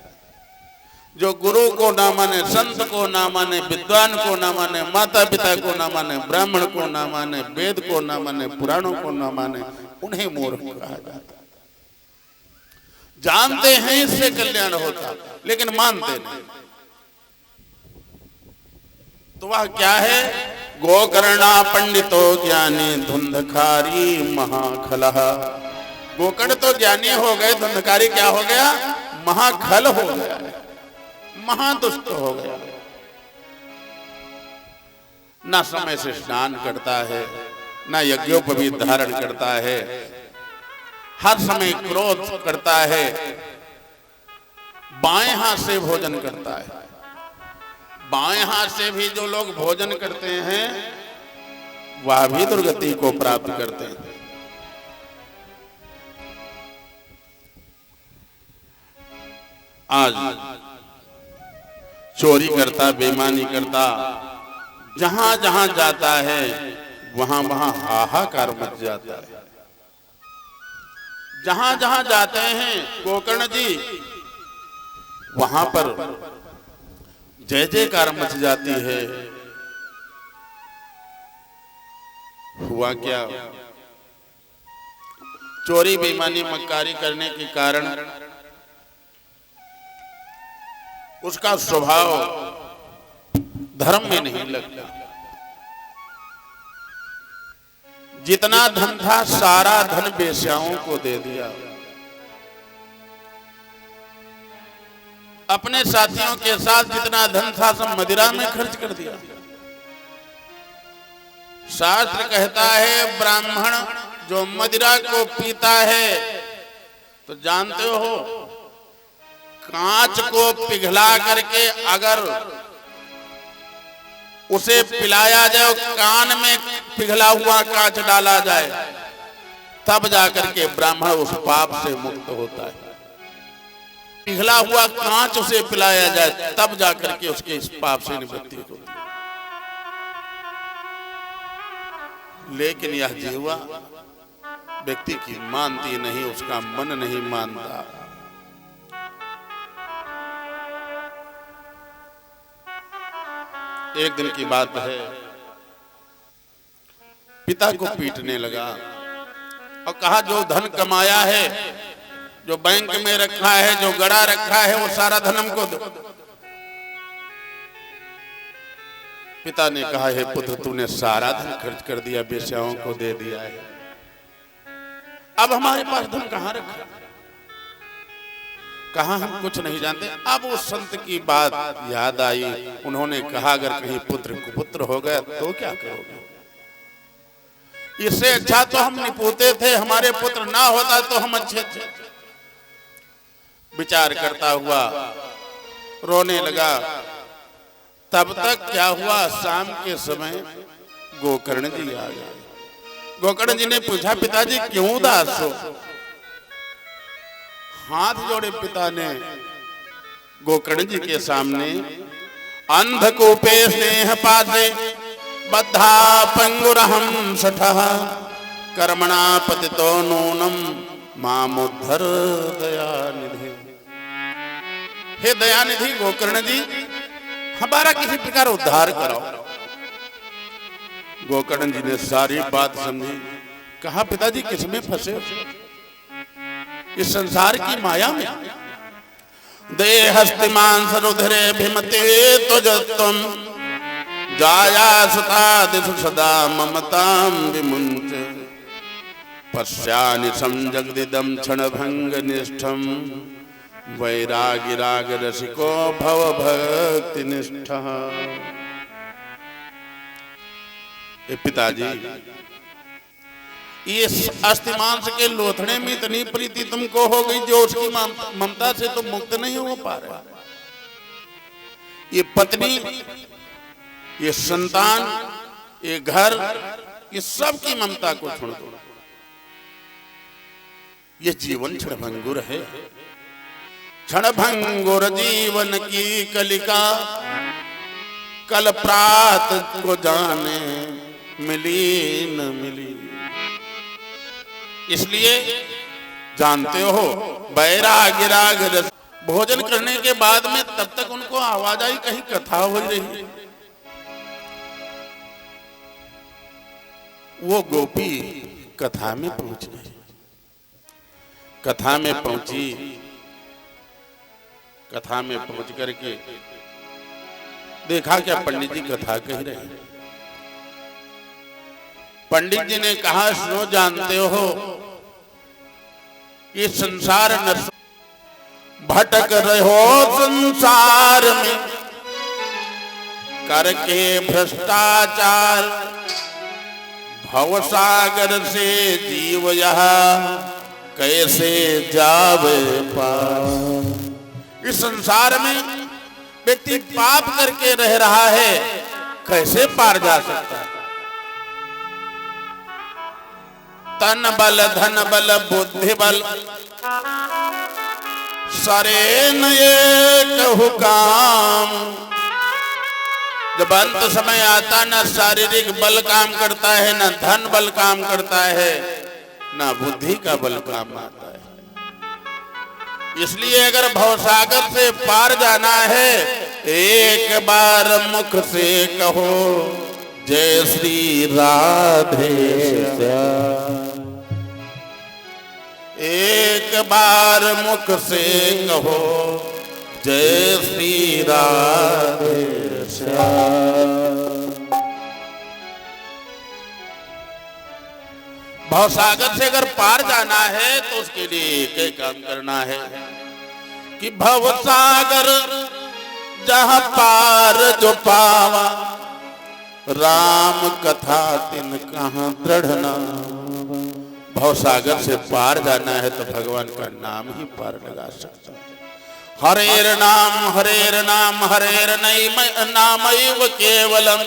जो गुरु को ना माने, संत को ना माने, विद्वान को ना माने, माता पिता को ना माने, ब्राह्मण को ना माने, वेद को ना माने, पुराणों को ना माने, उन्हें मूर्ख कहा जाता है। जानते हैं इससे कल्याण होता, लेकिन मानते नहीं। तो वह क्या है? गोकर्णा पंडितो ज्ञानी, धुंधकारी महाखलः। गोकर्ण तो ज्ञानी हो गए, धुंधकारी क्या हो गया? महाखल हो गया, महादुष्ट हो गया। ना समय से स्नान करता है, ना यज्ञोपवीत धारण करता है, हर समय क्रोध करता है, बाएं हाथ से भोजन करता है। बाएं हाथ से भी जो लोग भोजन करते हैं वह भी दुर्गति को प्राप्त करते हैं। आज चोरी करता, बेईमानी करता, जहां जहां जाता है वहां वहां हाहाकार मच जाता है। जहां जहां जाते हैं गोकर्ण जी, वहां पर जय जयकार मच जाती है। हुआ क्या? चोरी बेईमानी मक्कारी करने के कारण उसका स्वभाव धर्म में नहीं लगता। जितना धन था सारा धन वेश्याओं को दे दिया, अपने साथियों के साथ जितना धन था सब मदिरा में खर्च कर दिया। शास्त्र कहता है ब्राह्मण जो मदिरा को पीता है तो जानते हो कांच को पिघला करके अगर उसे पिलाया जाए और कान में पिघला हुआ कांच डाला जाए, तब जाकर के ब्राह्मण उस पाप से मुक्त होता है। पिघला हुआ कांच उसे पिलाया जाए, तब जाकर के उसके इस पाप से निवृत्ति होती है। लेकिन यह जीवा व्यक्ति की मानती नहीं, उसका मन नहीं मानता। एक दिन की बात है, पिता को पीटने लगा और कहा जो धन कमाया है, जो बैंक में रखा है, जो गड़ा रखा है, वो सारा धन हमको दो। पिता ने कहा हे पुत्र, तूने सारा धन खर्च कर दिया, बेश्याओं को दे दिया है, अब हमारे पास धन कहाँ रखा? कहा हम कुछ नहीं जानते। अब उस संत की बात याद आई, उन्होंने कहा अगर कहीं पुत्र कुपुत्र हो गया तो क्या करोगे? इससे अच्छा तो हम निपुते थे, हमारे पुत्र ना होता तो हम अच्छे थे। विचार करता हुआ रोने लगा। तब तक क्या हुआ, शाम के समय गोकर्ण जी आ गए। गोकर्ण जी ने पूछा पिताजी क्यों उदास हो? हाथ जोड़े पिता ने गोकर्ण जी के सामने, अंधकूपे स्नेह पासे बद्धा पंगुरहं शठः कर्मणा पतितो नूनम मामुद्धर दयानिधि। हे दयानिधि गोकर्ण जी, हमारा किसी प्रकार उद्धार कराओ। गोकर्ण जी ने सारी बात समझी। कहा पिताजी किसमें फंसे हो? इस संसार की माया में। देहस्ति मांस रुधिरे भिमते तुजत्वम जाया सुता दिशु सदा ममताम विमुंच पश्यानि संजगदिदम क्षणभंग निष्ठम वैरागी राग रसिको भव भक्ति निष्ठः। पिताजी, ये अस्थिमांस के लोथड़े में इतनी प्रीति तुमको हो गई जो उसकी ममता से तुम मुक्त नहीं हो पा रहे। ये पत्नी, ये संतान, ये घर, ये सब की ममता को छोड़ दो। ये जीवन क्षणभंगुर है। क्षणभंगुर जीवन की कलिका कल प्रात को जाने मिली न मिली। इसलिए जानते हो बैराग्य राग रस। भोजन करने के बाद में तब तक उनको आवाज आई कहीं कथा हो रही है। वो गोपी कथा में पहुंच गई। कथा में पहुंची, कथा में पहुंच करके देखा क्या पंडित जी कथा कह रहे हैं। पंडित जी ने कहा सुनो, जानते हो ये संसार न भटक रहे हो संसार में करके भ्रष्टाचार, भवसागर से जीव यहाँ कैसे जावे पार। इस संसार में व्यक्ति पाप करके रह रहा है, कैसे पार जा सकता है? तन बल धन बल बुद्धि बल सरे न एक काम। जब अंत समय आता न शारीरिक बल काम करता है, न धन बल काम करता है, न बुद्धि का बल काम आता है। इसलिए अगर भवसागर से पार जाना है, एक बार मुख से कहो जय श्री राधे श्याम। एक बार मुख से कहो जय श्री राधे श्याम। भवसागर से अगर पार जाना है तो उसके लिए एक ही काम करना है कि भवसागर जहां पार जो पावा, राम कथा तिन कहां दृढ़ नावा। भवसागर से पार जाना है तो भगवान का नाम ही पार लगा सकता है। हरेर नाम हरेर नामैव केवलम।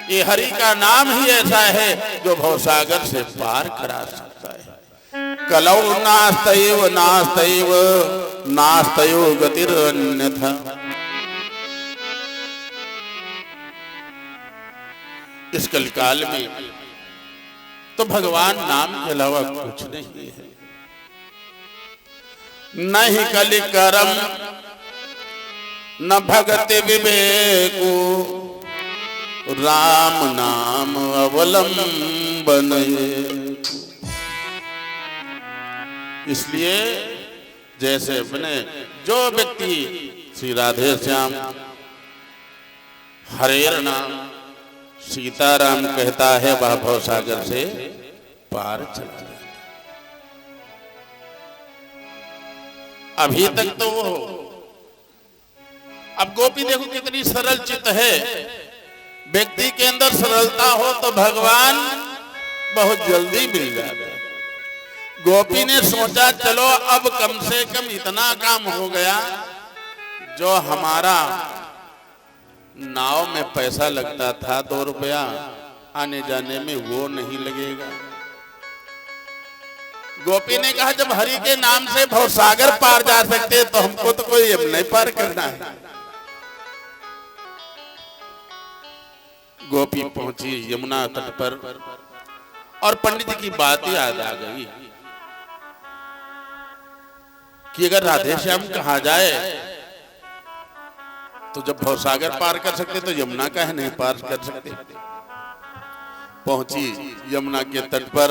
ये हरि का नाम ही ऐसा है जो भवसागर से पार करा सकता है। कलौ नास्तैव नास्तैव नास्तैव गतिरन्यथा। इस कलिकाल में तो भगवान नाम के अलावा कुछ नहीं है। न ही कलिकरम न भगति विवेको राम नाम अवलंबन। इसलिए जैसे अपने जो व्यक्ति श्री राधे श्याम हरेर नाम सीताराम कहता है वह भवसागर से पार चला जाता। अभी तक तो वो, अब गोपी देखो कितनी सरल चित्त है। व्यक्ति के अंदर सरलता हो तो भगवान बहुत जल्दी मिल जाता है। गोपी ने सोचा चलो अब कम से कम इतना काम हो गया, जो हमारा नाव में पैसा लगता था 2 रुपया आने जाने में, वो नहीं लगेगा। गोपी ने कहा जब हरि के नाम से भवसागर पार जा सकते तो हमको तो कोई अब नहीं पार करना है। गोपी पहुंची यमुना तट पर और पंडित जी की बात याद आ गई कि अगर राधे श्याम कहा जाए तो जब भवसागर पार कर सकते तो यमुना का है नहीं पार कर सकते। पहुंची यमुना के तट पर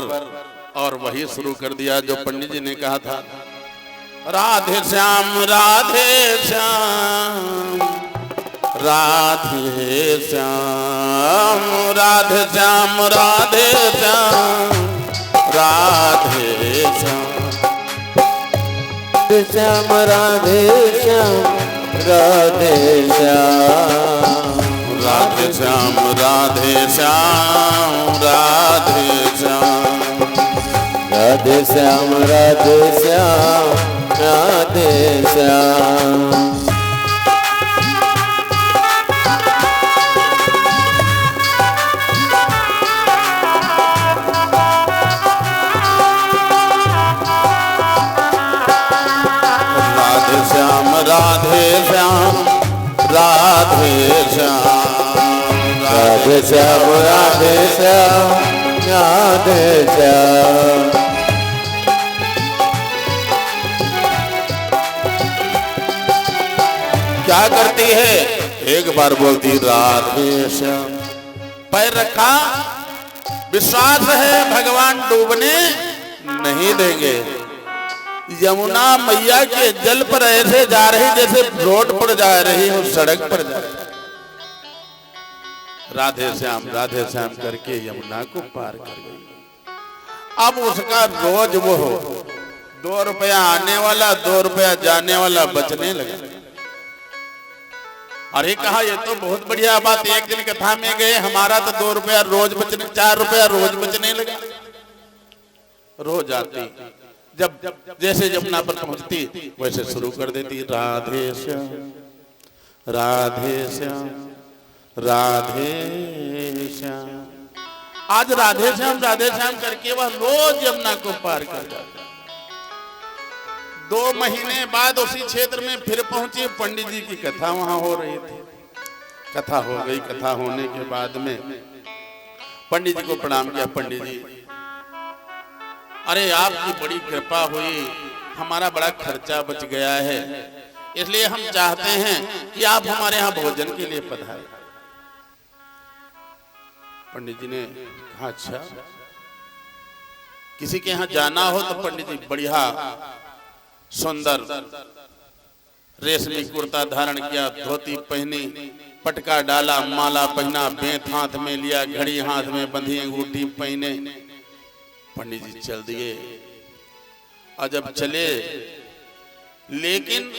और वही शुरू कर दिया जो पंडित जी ने कहा था, राधे श्याम राधे श्याम राधे श्याम राधे श्याम राधे श्याम राधे श्याम श्याम राधे श्याम राधे श्याम राधे श्याम राधे श्याम राधे श्याम राधे श्याम राधे श्याम राधे श्याम। राधे श्याम राधे श्याम राधे श्याम राधे श्याम राधे श्याम। क्या करती है? एक बार बोलती राधे श्याम, पैर रखा, विश्वास है भगवान डूबने नहीं देंगे। यमुना मैया के जल पर ऐसे जा रही जैसे रोड पर जा रही हो, सड़क पर जा रही। राधे श्याम करके यमुना को पार कर गई। अब उसका रोज वो 2 रुपया आने वाला 2 रुपया जाने वाला बचने लगा। अरे कहा ये तो बहुत बढ़िया बात, एक दिन कथा में गए, हमारा तो 2 रुपया रोज बचने, 4 रुपया रोज बचने लगा। रोज आती, जब जैसे यमुना पर पहुंचती वैसे शुरू कर देती, राधे श्याम राधे श्याम राधे श्याम। आज राधे श्याम करके वह रोज यमुना को पार कर जाता। 2 महीने बाद उसी क्षेत्र में फिर पहुंची, पंडित जी की कथा वहां हो रही थी। कथा हो गई, कथा होने के बाद में पंडित जी को प्रणाम किया। पंडित जी, अरे आपकी बड़ी कृपा हुई, हमारा बड़ा खर्चा बच गया है, इसलिए हम चाहते हैं कि आप हमारे यहाँ भोजन के लिए पधारें। पंडित जी ने कहा अच्छा, किसी के यहाँ जाना हो तो पंडित जी बढ़िया सुंदर रेशमी कुर्ता धारण किया, धोती पहनी, पटका डाला, माला पहना, बेंत हाथ में लिया, घड़ी हाथ में बंधी, अंगूठी पहने। पंडित जी चल दिए। और जब चले, लेकिन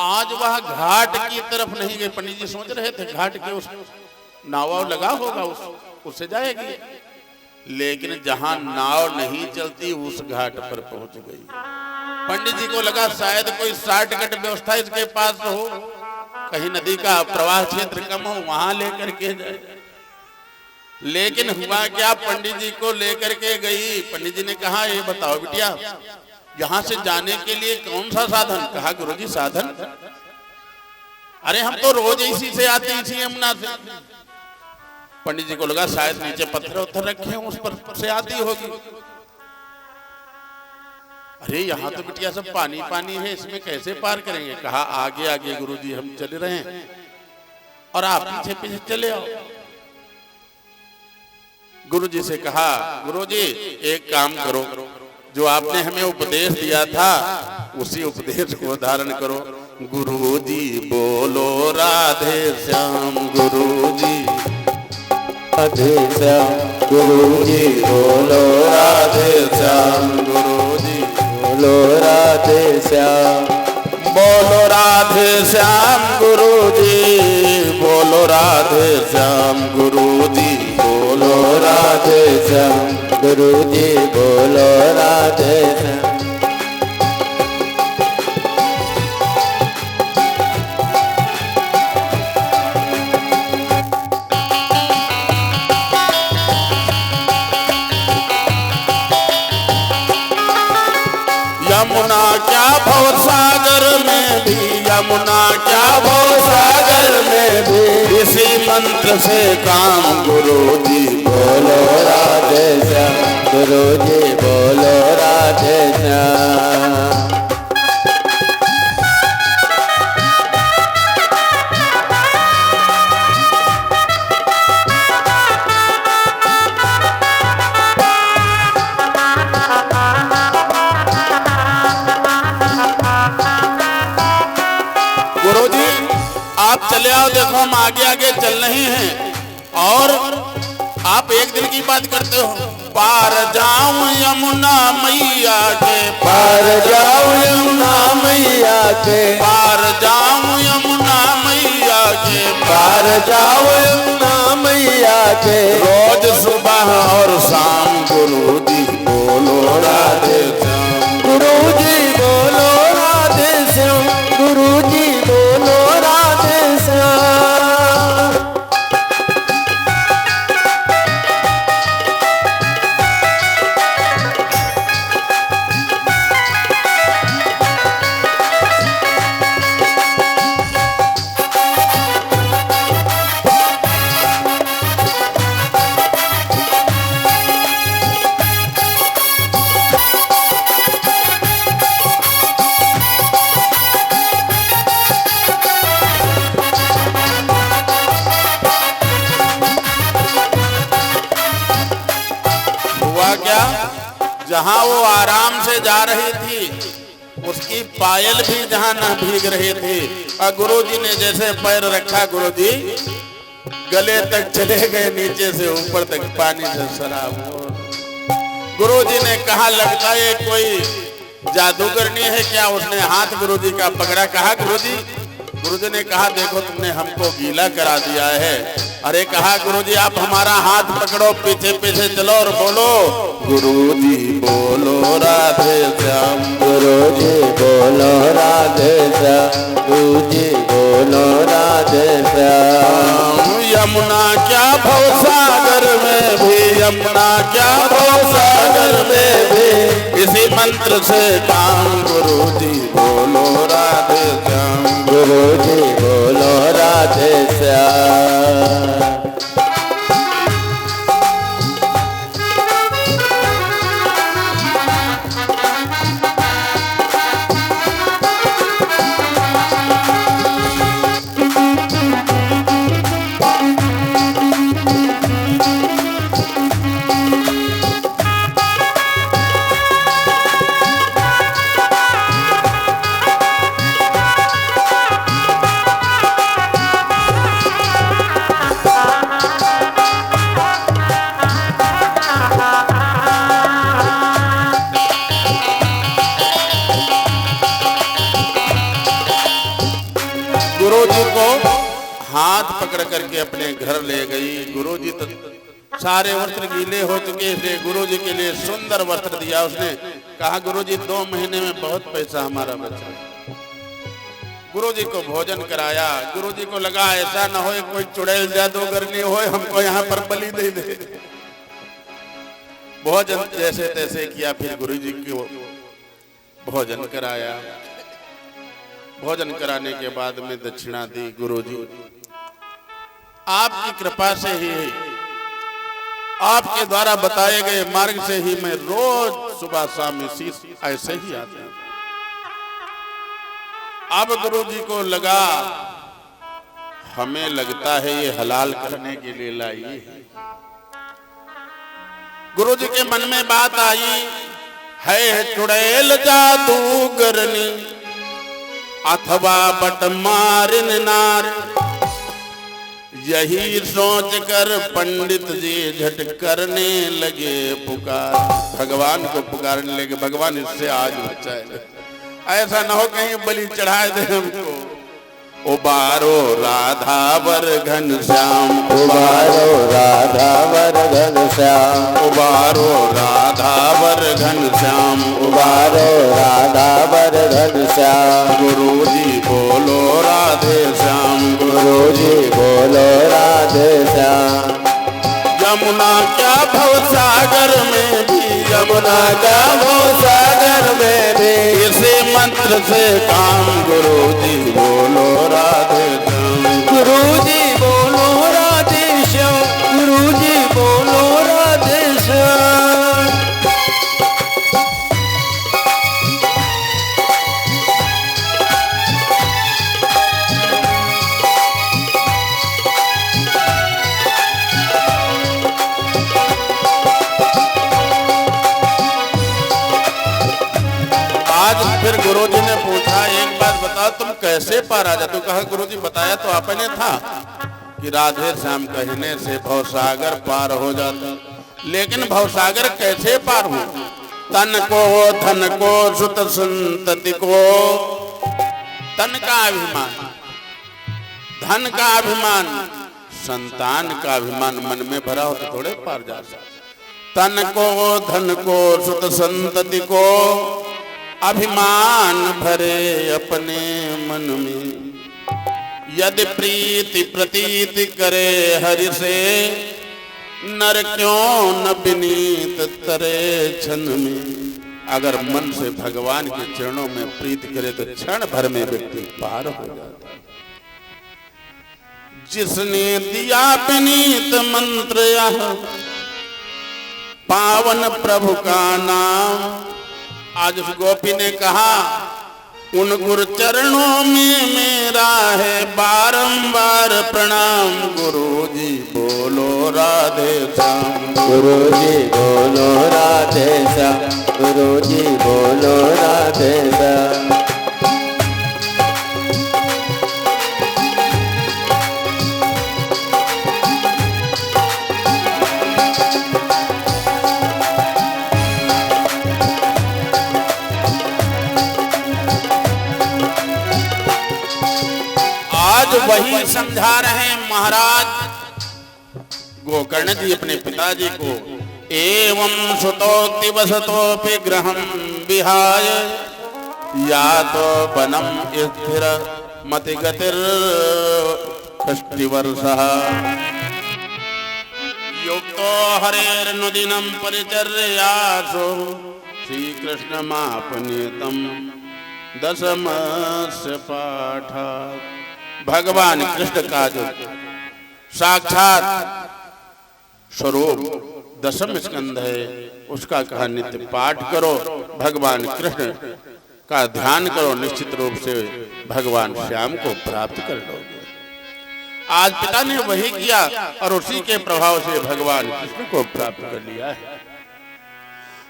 आज वह घाट की तरफ नहीं गए। पंडित जी सोच रहे थे घाट के उस नाव लगा होगा, उससे जाएगी, लेकिन जहां नाव नहीं चलती उस घाट पर पहुंच गई। पंडित जी को लगा शायद कोई शॉर्टकट व्यवस्था इसके पास हो, कहीं नदी का प्रवाह क्षेत्र कम हो, वहां लेकर के जाए। लेकिन हुआ क्या, पंडित जी को लेकर के गई। पंडित जी ने कहा ये बताओ बिटिया, यहाँ से जाने के लिए कौन सा साधन? कहा गुरुजी साधन, अरे हम तो रोज इसी से आते हैं, इसी यमुना से। पंडित जी को लगा शायद नीचे पत्थर उत्थर रखे हैं, उस पर से आती होगी। अरे यहाँ तो बिटिया सब पानी पानी है, इसमें कैसे पार करेंगे? कहा आगे आगे गुरुजी हम चले रहे हैं और आप पीछे पीछे चले आओ। गुरुजी से कहा गुरुजी एक काम करो, जो आपने हमें उपदेश दिया था उसी उपदेश को धारण करो। गुरुजी बोलो राधे श्याम, गुरुजी राधे श्याम, गुरुजी बोलो राधे श्याम, गुरुजी बोलो राधे श्याम, बोलो राधे श्याम गुरुजी, बोलो राधे श्याम गुरुजी, बोलो राधे श्याम, गुरुजी बोलो राधे श्याम। यमुना क्या भवसागर में भी, यमुना क्या भवसागर में भी, इसी मंत्र से काम गुरुजी बोलो राधे श्याम, गुरुजी बोलो राधे श्याम। चले आओ, देखो हम आगे आगे चल रहे हैं। और आप एक दिन की बात करते हो, पार जाऊं यमुना मैया के, पार जाऊं यमुना मैया के, पार जाऊं यमुना मैया के, पार जाऊं यमुना मैया के, रोज सुबह और शाम गुरुजी बोलो राधे श्याम, गुरुजी बोलो राधे श्याम, गुरुजी बोलो राधे श्याम। जहां वो आराम से जा रही थी उसकी पायल भी जहां न भीग रही थी, और गुरुजी ने जैसे पैर रखा गुरुजी गले तक चले गए, नीचे से ऊपर तक पानी से शराब। गुरुजी ने कहा लगता है कोई जादूगरनी है क्या? उसने हाथ गुरुजी का पकड़ा, कहा गुरुजी। गुरुजी ने कहा देखो तुमने हमको गीला करा दिया है। अरे कहा गुरुजी आप हमारा हाथ पकड़ो, पीछे पीछे चलो और बोलो गुरुजी बोलो राधे श्याम, गुरुजी बोलो राधे श्याम, गुरुजी बोलो राधे श्याम। यमुना क्या भवसागर में भी, यमुना क्या भवसागर में भी, इसी मंत्र से काम गुरुजी बोलो राधे श्याम, गुरुजी बोलो राधे श्याम। गुरुजी को हाथ पकड़ करके अपने घर ले गई। गुरुजी तो सारे वस्त्र गीले हो चुके थे, गुरुजी के लिए सुंदर वस्त्र दिया उसने। कहा गुरुजी 2 महीने में बहुत पैसा हमारा बचा। गुरुजी को भोजन कराया। गुरुजी को लगा ऐसा न हो कोई चुड़ैल जादूगरनी हो हमको यहाँ पर बलि दे दे। भोजन जैसे तैसे किया, फिर गुरुजी को भोजन कराया। भोजन कराने के बाद में दक्षिणा दी। गुरुजी आपकी कृपा से ही, आपके द्वारा बताए गए मार्ग से ही मैं रोज सुबह शाम इसी ऐसे ही आता हूं। अब गुरुजी को लगा हमें लगता है ये हलाल करने के लिए लाई है। गुरुजी के मन में बात आई है चुड़ैल जादूगरनी अथवा बटमारिन नार। यही सोच कर पंडित जी झट करने लगे पुकार। भगवान को पुकारने लगे, भगवान इससे आज बचाए, ऐसा न हो कहीं बलि चढ़ाए दे हमको। उबारो राधावर घनश्याम, उबारो राधावर घनश्याम, उबारो राधावर घनश्याम, उबारो राधावर घनश्याम। गुरुजी बोलो राधे श्याम, गुरुजी बोलो राधे श्याम। यमुना क्या भवसागर में भी, यमुना का भवसागर में भी इसी मंत्र से काम। गुरुजी बोलो राधे श्याम, गुरुजी बोलो राधे श्याम, गुरुजी बोलो राधे श्याम। आज फिर गुरुजी ने पूछा एक बात बताओ तुम कैसे पार आ जाते हो? कहा गुरुजी बताया तो आपने था कि राधे श्याम कहने से भवसागर पार हो जाता, लेकिन भवसागर कैसे पार हो? तन को धन को सुत संतति को, तन का अभिमान, धन का अभिमान, संतान का अभिमान मन में भरा हो तो थोड़े पार जा सकते। तन को धन को सुत संतति को अभिमान भरे अपने मन में। यदि प्रीति प्रतीति करे हरि से, नर क्यों न विनीत तरे क्षण में। अगर मन से भगवान के चरणों में प्रीति करे तो क्षण भर में व्यक्ति पार हो जाता है। जिसने दिया विनीत मंत्र यह पावन प्रभु का नाम। आज उस गोपी ने कहा उन गुरु चरणों में मेरा है बारंबार प्रणाम। गुरुजी बोलो राधे श्याम, गुरुजी बोलो राधे श्याम, गुरुजी बोलो राधे श्याम। वही समझा रहे महाराज गोकर्ण जी अपने पिताजी को। एवं सुतोक्ति वसतोपि गृहं विहाय या तो वनम स्थिर मति गतिर षष्टिवर्षः युक्तो हरेर्नुदिनं परिचर्यासु श्रीकृष्णमापनीतं दशमस्य पाठात्। भगवान कृष्ण का जो साक्षात स्वरूप दशम स्कंध है उसका कहा नित्य पाठ करो, भगवान कृष्ण का ध्यान करो, निश्चित रूप से भगवान श्याम को प्राप्त कर लोगे। आज पिता ने वही किया और उसी के प्रभाव से भगवान कृष्ण को प्राप्त कर लिया है।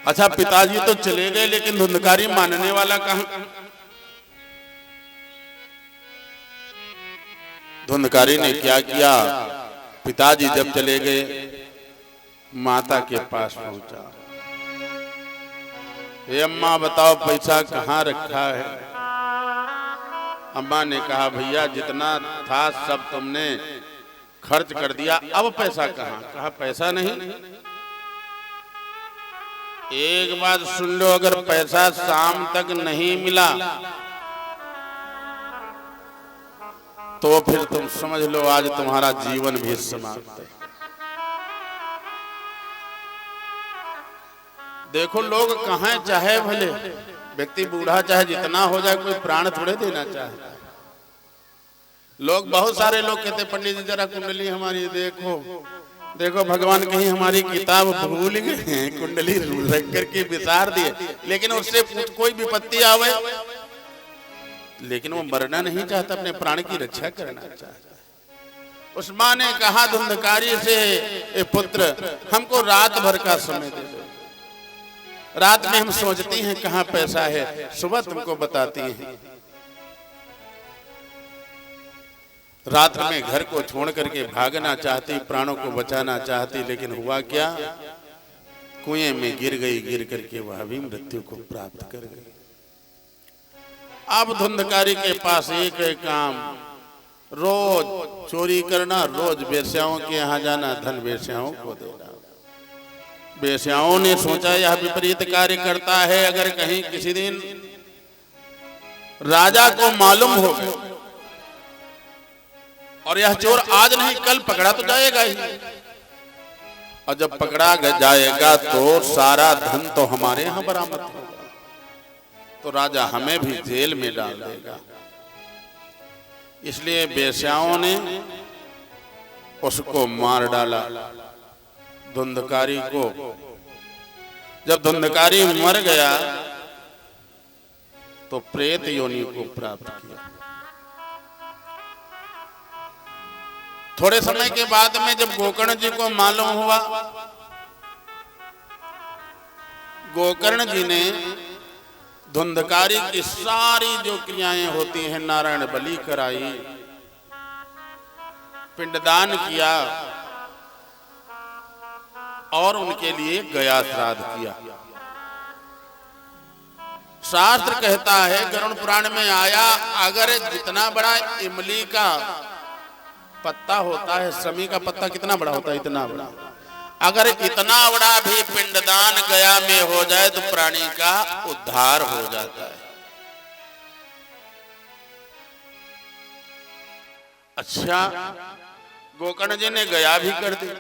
अच्छा पिताजी तो चले गए लेकिन धुंधकारी मानने वाला कहां? धुंधकारी ने क्या किया? पिताजी जब चले गए माता के पास पहुंचा। हे अम्मा बताओ पैसा कहाँ रखा है? अम्मा ने कहा भैया जितना था सब तुमने खर्च कर दिया, अब पैसा कहाँ? कहा पैसा नहीं। एक बात सुन लो, अगर पैसा शाम तक नहीं मिला तो फिर तुम समझ लो आज तुम्हारा जीवन भी समाप्त है। देखो लोग कहाँ चाहे भले व्यक्ति बूढ़ा चाहे जितना हो जाए, कोई प्राण थोड़े देना चाहे। लोग बहुत सारे लोग कहते पंडित जी जरा कुंडली हमारी देखो देखो, भगवान कहीं हमारी किताब भूल गए, कुंडली रख करके विसार दिए, लेकिन उससे कोई विपत्ति आवे लेकिन वो मरना नहीं चाहता, अपने प्राण की रक्षा करना चाहता। उस माँ ने कहा धुंधकारी से, ए पुत्र हमको रात भर का समय दे दो, रात में हम सोचती हैं कहाँ पैसा है, सुबह तुमको बताती हैं। रात में घर को छोड़ करके भागना चाहती, प्राणों को बचाना चाहती, लेकिन हुआ क्या, कुएं में गिर गई, गिर करके वह भी मृत्यु को प्राप्त कर गई। अब धुंधकारी के पास एक काम, रोज चोरी करना, रोज वेश्याओं के यहाँ जाना, धन वेश्याओं को देना। वेश्याओं ने सोचा यह विपरीत कार्य करता है, अगर कहीं किसी दिन राजा को मालूम हो गया और यह चोर आज नहीं कल पकड़ा तो जाएगा ही, और जब पकड़ा जाएगा तो सारा धन तो हमारे यहाँ बरामद होगा, तो राजा हमें भी जेल में डाल देगा। इसलिए वेश्याओं ने उसको मार डाला, धुंधकारी को। जब धुंधकारी मर गया तो प्रेत योनि को प्राप्त किया। थोड़े समय के बाद में जब गोकर्ण जी को मालूम हुआ, गोकर्ण जी ने धुंधकारी की सारी जो क्रियाएं होती हैं नारायण बलि कराई, पिंडदान किया और उनके लिए गया श्राद्ध किया। शास्त्र कहता है, गरुड़ पुराण में आया, अगर जितना बड़ा इमली का पत्ता होता है, समी का पत्ता कितना बड़ा होता है, इतना बड़ा, अगर इतना बड़ा भी पिंडदान गया में हो जाए तो प्राणी का उद्धार हो जाता है। अच्छा, गोकर्ण जी ने गया भी कर दी।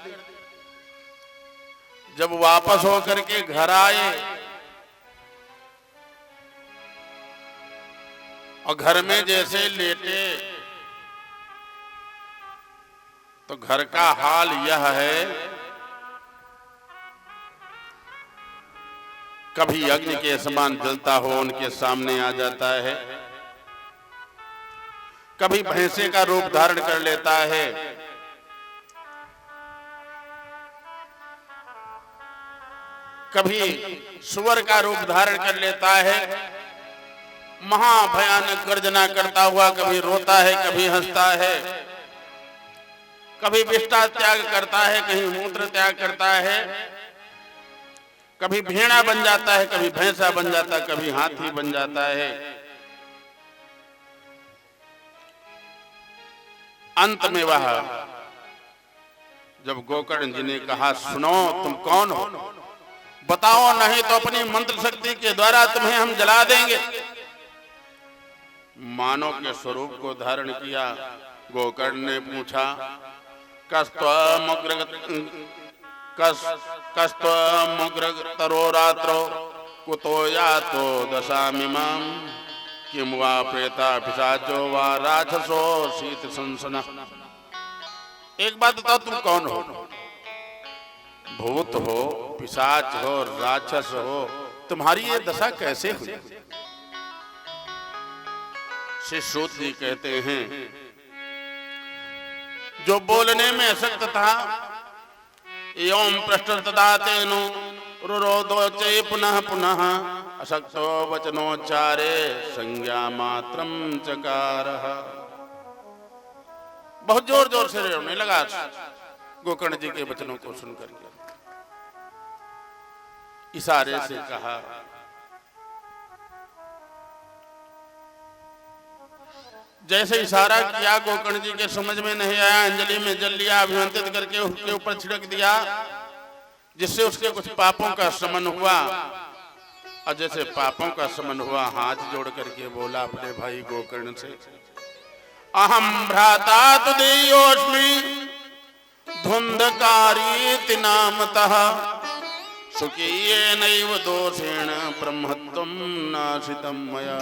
जब वापस होकर के घर आए और घर में जैसे लेटे तो घर का हाल यह है, कभी अग्नि के समान जलता हो उनके सामने आ जाता है, कभी भैंसे का रूप धारण कर लेता है, कभी सुअर का रूप धारण कर लेता है, महाभयानक गर्जना करता हुआ कभी रोता है, कभी हंसता है, कभी विष्ठा त्याग करता है, कहीं मूत्र त्याग करता है, कभी भेड़ा बन जाता है, कभी भैंसा बन जाता है, कभी हाथी बन जाता है। अंत में वह जब गोकर्ण जी ने कहा, सुनो तुम कौन हो, बताओ नहीं तो अपनी मंत्र शक्ति के द्वारा तुम्हें हम जला देंगे। मानव के स्वरूप को धारण किया। गोकर्ण ने पूछा, कस्त्वमुग्र तरो रात्रो कुतो यातो दशामिमां किम वा प्रेता पिशाचो वा राक्षसो शीत संसना। एक बात बताओ, तुम कौन हो? भूत हो, पिशाच हो, राक्षस हो, तुम्हारी ये दशा कैसे हुई? श्री सूत जी कहते हैं, जो बोलने में अशक्त था, एवं पृष्ठ तदा तेनो रुरोधो चे पुनः पुनः अशक्तो वचनोच्चारे संज्ञा मात्रम चकारः। बहुत जोर जोर से रोने लगा गोकर्ण जी के वचनों को सुनकर के। इशारे से कहा, जैसे इशारा किया गोकर्ण जी के समझ में नहीं आया, अंजलि में जल लिया, अभिमंत्रित करके उसके ऊपर छिड़क दिया। जिससे उसके कुछ पापों का शमन हुआ। और जैसे पापों का शमन हुआ, हाथ जोड़ करके बोला अपने भाई गोकर्ण से, अहम भ्राता तुदेयोस्मि धुंधकारी नामतः सुखीयेनैव दोषेण ब्रह्मत्वं नाशितं मया।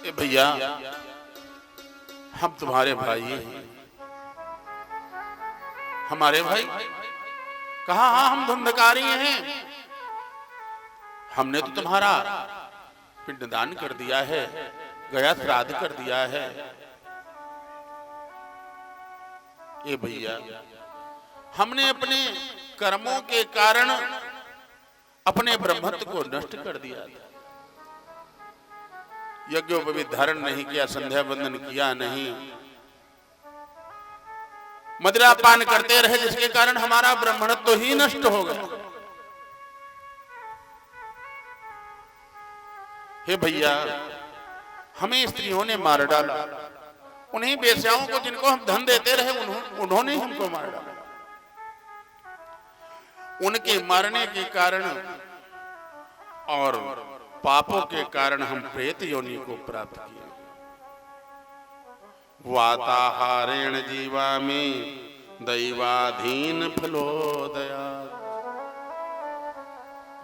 ए भैया, हम तुम्हारे भाई हैं। हमारे भाई? कहा हाँ, हम धुंधकारी हैं। हमने तो तुम्हारा पिंडदान कर दिया है, गया श्राद्ध कर दिया है। ये भैया, हमने अपने कर्मों के कारण अपने ब्रह्मत्व को नष्ट कर दिया था। यज्ञोपवीत धारण नहीं किया, संध्या बंदन किया नहीं, मदिरा पान करते रहे, जिसके कारण हमारा ब्राह्मणत्व तो ही नष्ट हो गया। हे भैया, हमें स्त्रियों ने मार डाला, उन्हीं बेश्याओं को जिनको हम धन देते रहे उन्होंने हमको मार डाला। उनके मारने के कारण और पापों के कारण हम प्रेत योनि को प्राप्त किया। वाताहारेण जीवा में दैवाधीन फलोदया।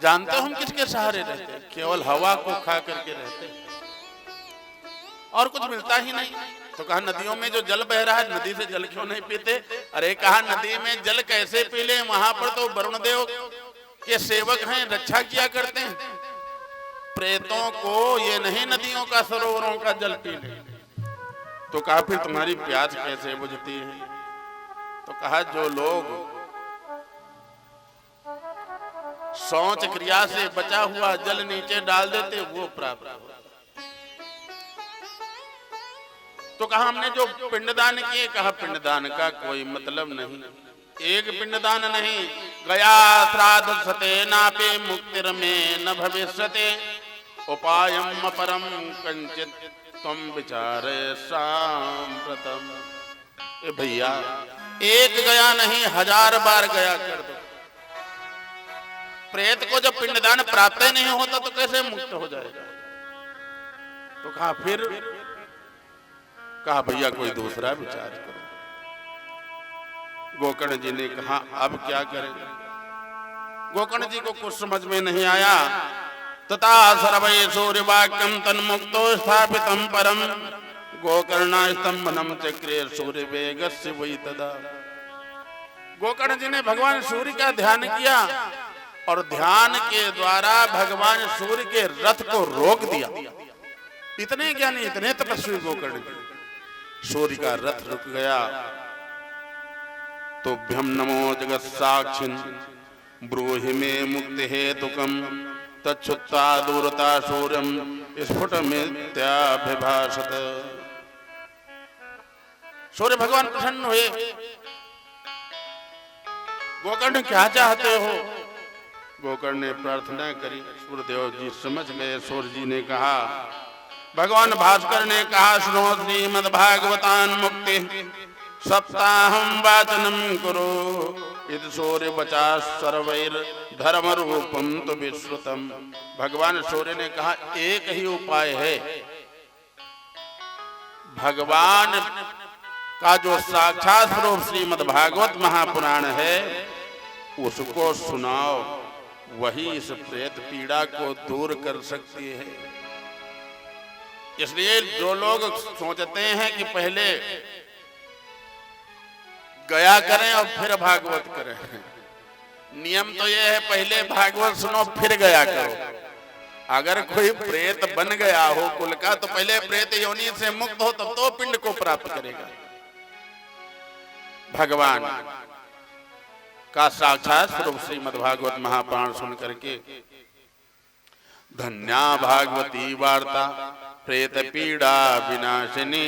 जानते हो हम किसके सहारे रहते? केवल हवा को खा करके रहते, और कुछ मिलता ही नहीं। तो कहा नदियों में जो जल बह रहा है, नदी से जल क्यों नहीं पीते? अरे कहा नदी में जल कैसे पी ले? वहां पर तो वरुण देव के सेवक हैं, रक्षा किया करते हैं। प्रेतों को ये नहीं नदियों का, सरोवरों का जल पी ले। तो कहा फिर तुम्हारी प्यास कैसे बुझती है? तो कहा जो लोग शौच क्रिया से बचा हुआ जल नीचे डाल देते वो प्राप्त होता। तो कहा हमने जो पिंडदान किए, कहा पिंडदान का कोई मतलब नहीं, एक पिंडदान नहीं, गया श्राद्ध सते नापे मुक्तिर में न भविष्यते उपायम अपरम कंचित तुम विचारे सांप्रतम। ए भैया, एक गया नहीं 1000 बार गया कर दो। प्रेत को जब पिंडदान प्राप्त ही नहीं होता तो कैसे मुक्त हो जाएगा? तो कहा फिर, कहा भैया कोई दूसरा विचार करो। गोकर्ण जी ने कहा अब क्या करें? गोकर्ण जी को कुछ समझ में नहीं आया। तथा सर्वै सूर्यवाक्यम तन्मुक्तो स्थापितम परम गोकर्णा स्तंभनम चक्रे सूर्य वेगस्य वै तदा। गोकर्ण जी ने भगवान सूर्य का ध्यान किया और ध्यान के द्वारा भगवान सूर्य के रथ को रोक दिया। इतने ज्ञानी, इतने तपस्वी गोकर्ण जी। सूर्य का रथ रुक गया। तो भ्यम नमो जगत साक्षिन् ब्रूहि मे मुक्ति हेतुकम तच्छुत्ता दूरता सूर्यम स्फुट मित्याभिभाषत। सूर्य भगवान प्रसन्न हुए। गोकर्ण क्या चाहते हो? गोकर्ण ने प्रार्थना करी। सूर्यदेव जी समझ गए। सूर्य जी ने कहा, भगवान भास्कर ने कहा, सुनो श्रीमद्भागवतान मुक्ति सप्ताहम वाचनम करो इद सूर्य बचा सर्वैर धर्म रूपम तो विश्रुतम। भगवान सूर्य ने कहा एक ही उपाय है, भगवान का जो साक्षात स्वरूप श्रीमद् भागवत महापुराण है उसको सुनाओ, वही इस प्रेत पीड़ा को दूर कर सकती है। इसलिए जो लोग सोचते हैं कि पहले गया करें और फिर भागवत करें, नियम तो यह है पहले भागवत सुनो फिर गया करो। अगर कोई प्रेत बन गया हो कुल का तो पहले प्रेत योनि से मुक्त हो तब तो पिंड को प्राप्त करेगा। भगवान का साक्षात स्वरूप श्रीमद् भागवत महापुराण सुन करके धन्या भागवती वार्ता प्रेत पीड़ा विनाशिनी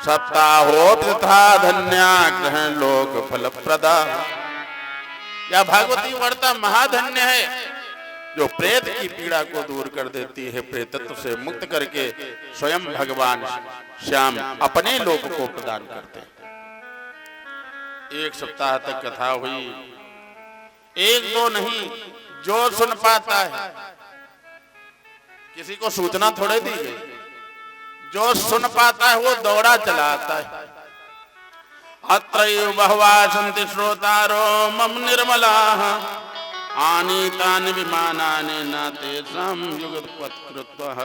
सप्ताहोत्था धन्या ग्रहण लोक फल प्रदा। यह भागवती वार्ता महाधन्य है जो प्रेत की पीड़ा को दूर कर देती है, प्रेतत्व से मुक्त करके स्वयं भगवान श्याम अपने लोक को प्रदान करते हैं। 1 सप्ताह तक कथा हुई। 1-2 नहीं, जो सुन पाता है, किसी को सूचना थोड़े दी गई, जो सुन पाता है वो दौड़ा चला आता है। अत्रैव बहवा सन्ति श्रोतारो मम निर्मलाः आनीतानि विमानानि न तेषां युगपत्कृत्वः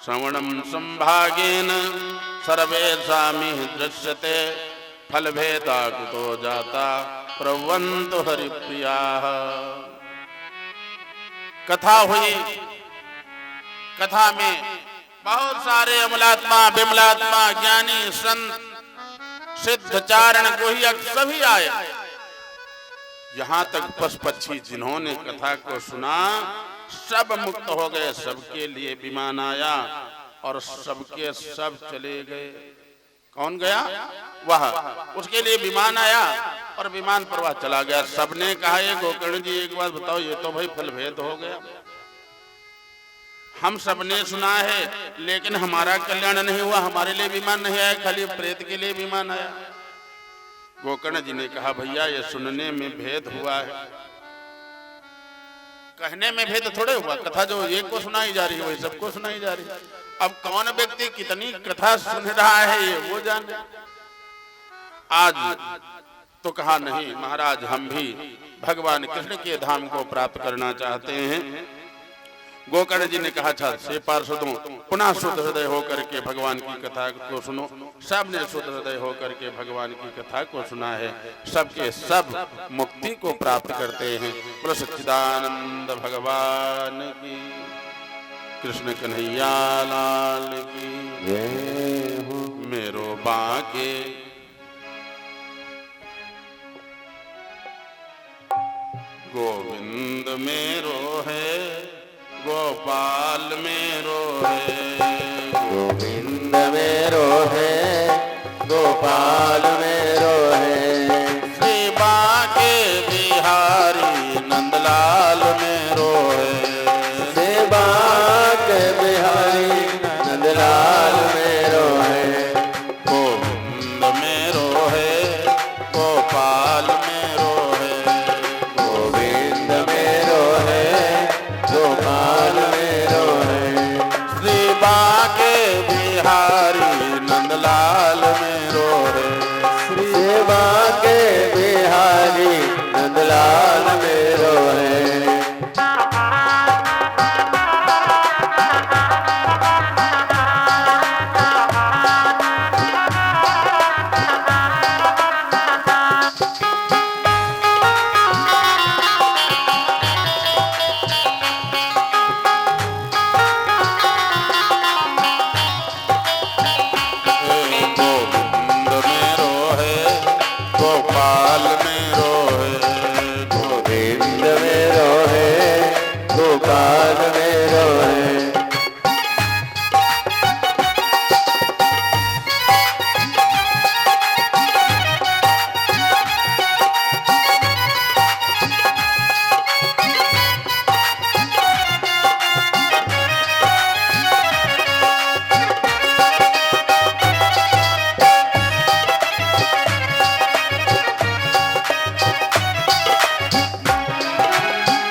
श्रवणं संभागेन सर्वेषामि दृश्यते फलभेदा कुतो जाता प्रवन्तु हरिप्रियाः। कथा हुई। कथा में बहुत सारे अमलात्मा, विमलात्मा, ज्ञानी, संत, सिद्ध, चारण, गुह्यक सभी आए। यहाँ तक पशु पक्षी जिन्होंने कथा को सुना सब मुक्त हो गए। सबके लिए विमान आया और सबके सब चले गए। कौन गया? वह। उसके लिए विमान आया और विमान पर वह चला गया। सबने कहा ये गोकर्ण जी एक बात बताओ, ये तो भाई फल भेद हो गया। हम सबने सुना है लेकिन हमारा कल्याण नहीं हुआ, हमारे लिए विमान नहीं आया, खाली प्रेत के लिए विमान आया। गोकर्ण जी ने कहा भैया ये सुनने में भेद हुआ है, कहने में भेद थोड़े हुआ। कथा जो एक को सुनाई जा रही है वही सबको सुनाई जा रही है। अब कौन व्यक्ति कितनी कथा सुन रहा है ये वो जाने। आज तो कहा नहीं महाराज हम भी भगवान कृष्ण के धाम को प्राप्त करना चाहते हैं। गोकर्ण जी ने कहा अच्छा से पार्षदों पुनः शुद्ध हृदय होकर के भगवान की कथा को सुनो। सबने शुद्ध हृदय होकर के भगवान की कथा को सुना है। सबके सब मुक्ति को प्राप्त करते हैं। बोलो सच्चिदानंद भगवान की, कृष्ण कन्हैया लाल की जय हो। मेरो बाके गोविंद मेरो है, गोपाल मेरो है। गोविंद मेरो है, गोपाल मेरो है। श्री बाके बिहारी नंदलाल मेरो है। श्री बाके बिहारी नंदलाल मेरो है। गोविंद मेरो है, गोपाल मेरो है। गोविंद मेरो है, गोपाल मेरो है। श्री बाके बिहारी नंदलाल मेरो है। श्री बाके बिहारी नंदलाल मेरो है। गोविंद मेरो है, गोपाल मेरो है। गोविंद मेरो है, गोपाल मेरो है।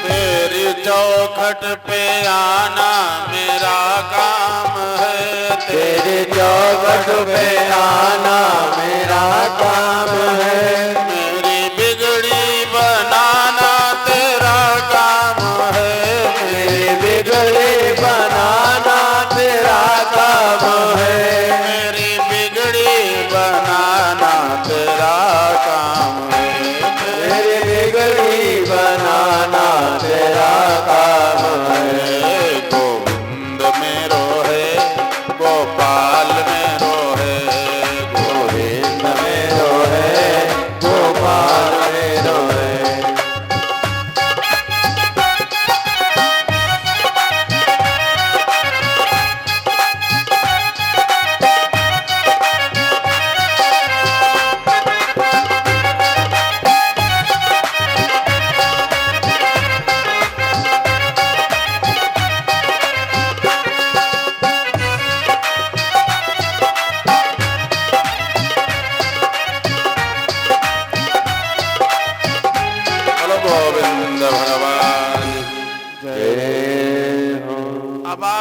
तेरी चौखट पे आना मेरा काम है। तेरे चौखट पे आना मेरा काम है। मेरी बिगड़ी बनाना तेरा काम है। मेरी बिगड़ी बनाना तेरा काम है। मेरी बिगड़ी बनाना तेरा काम है। मेरी बिगड़ी बनाना तेरा काम है। गोविंद मेरो है, गोपाल मेरो है। गोविंद मेरो है,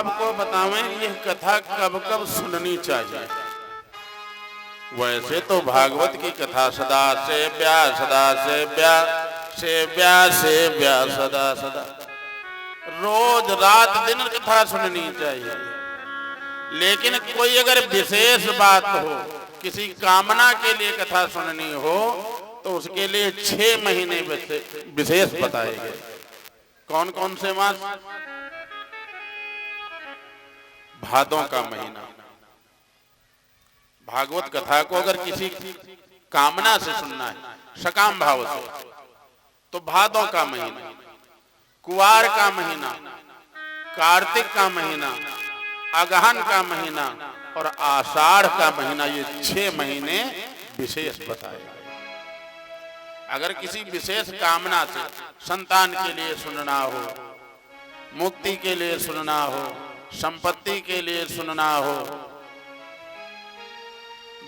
आपको बतावें कि यह कथा कब कब सुननी चाहिए। वैसे तो भागवत की कथा सदा सेव्या सदा सेव्या सेव्या सेव्या सदा सदा, रोज रात दिन कथा सुननी चाहिए। लेकिन कोई अगर विशेष बात हो, किसी कामना के लिए कथा सुननी हो, तो उसके लिए 6 महीने विशेष बताए गए। कौन कौन से मास? भादों का महीना। भागवत कथा को अगर किसी कामना से सुनना है, सकाम भाव से, तो भादों का महीना, कुवार का महीना, कार्तिक का महीना, अगहन का महीना और आषाढ़ का महीना, ये 6 महीने विशेष बताए गए। अगर किसी विशेष कामना से संतान के लिए सुनना हो, मुक्ति के लिए सुनना हो, संपत्ति के लिए सुनना हो,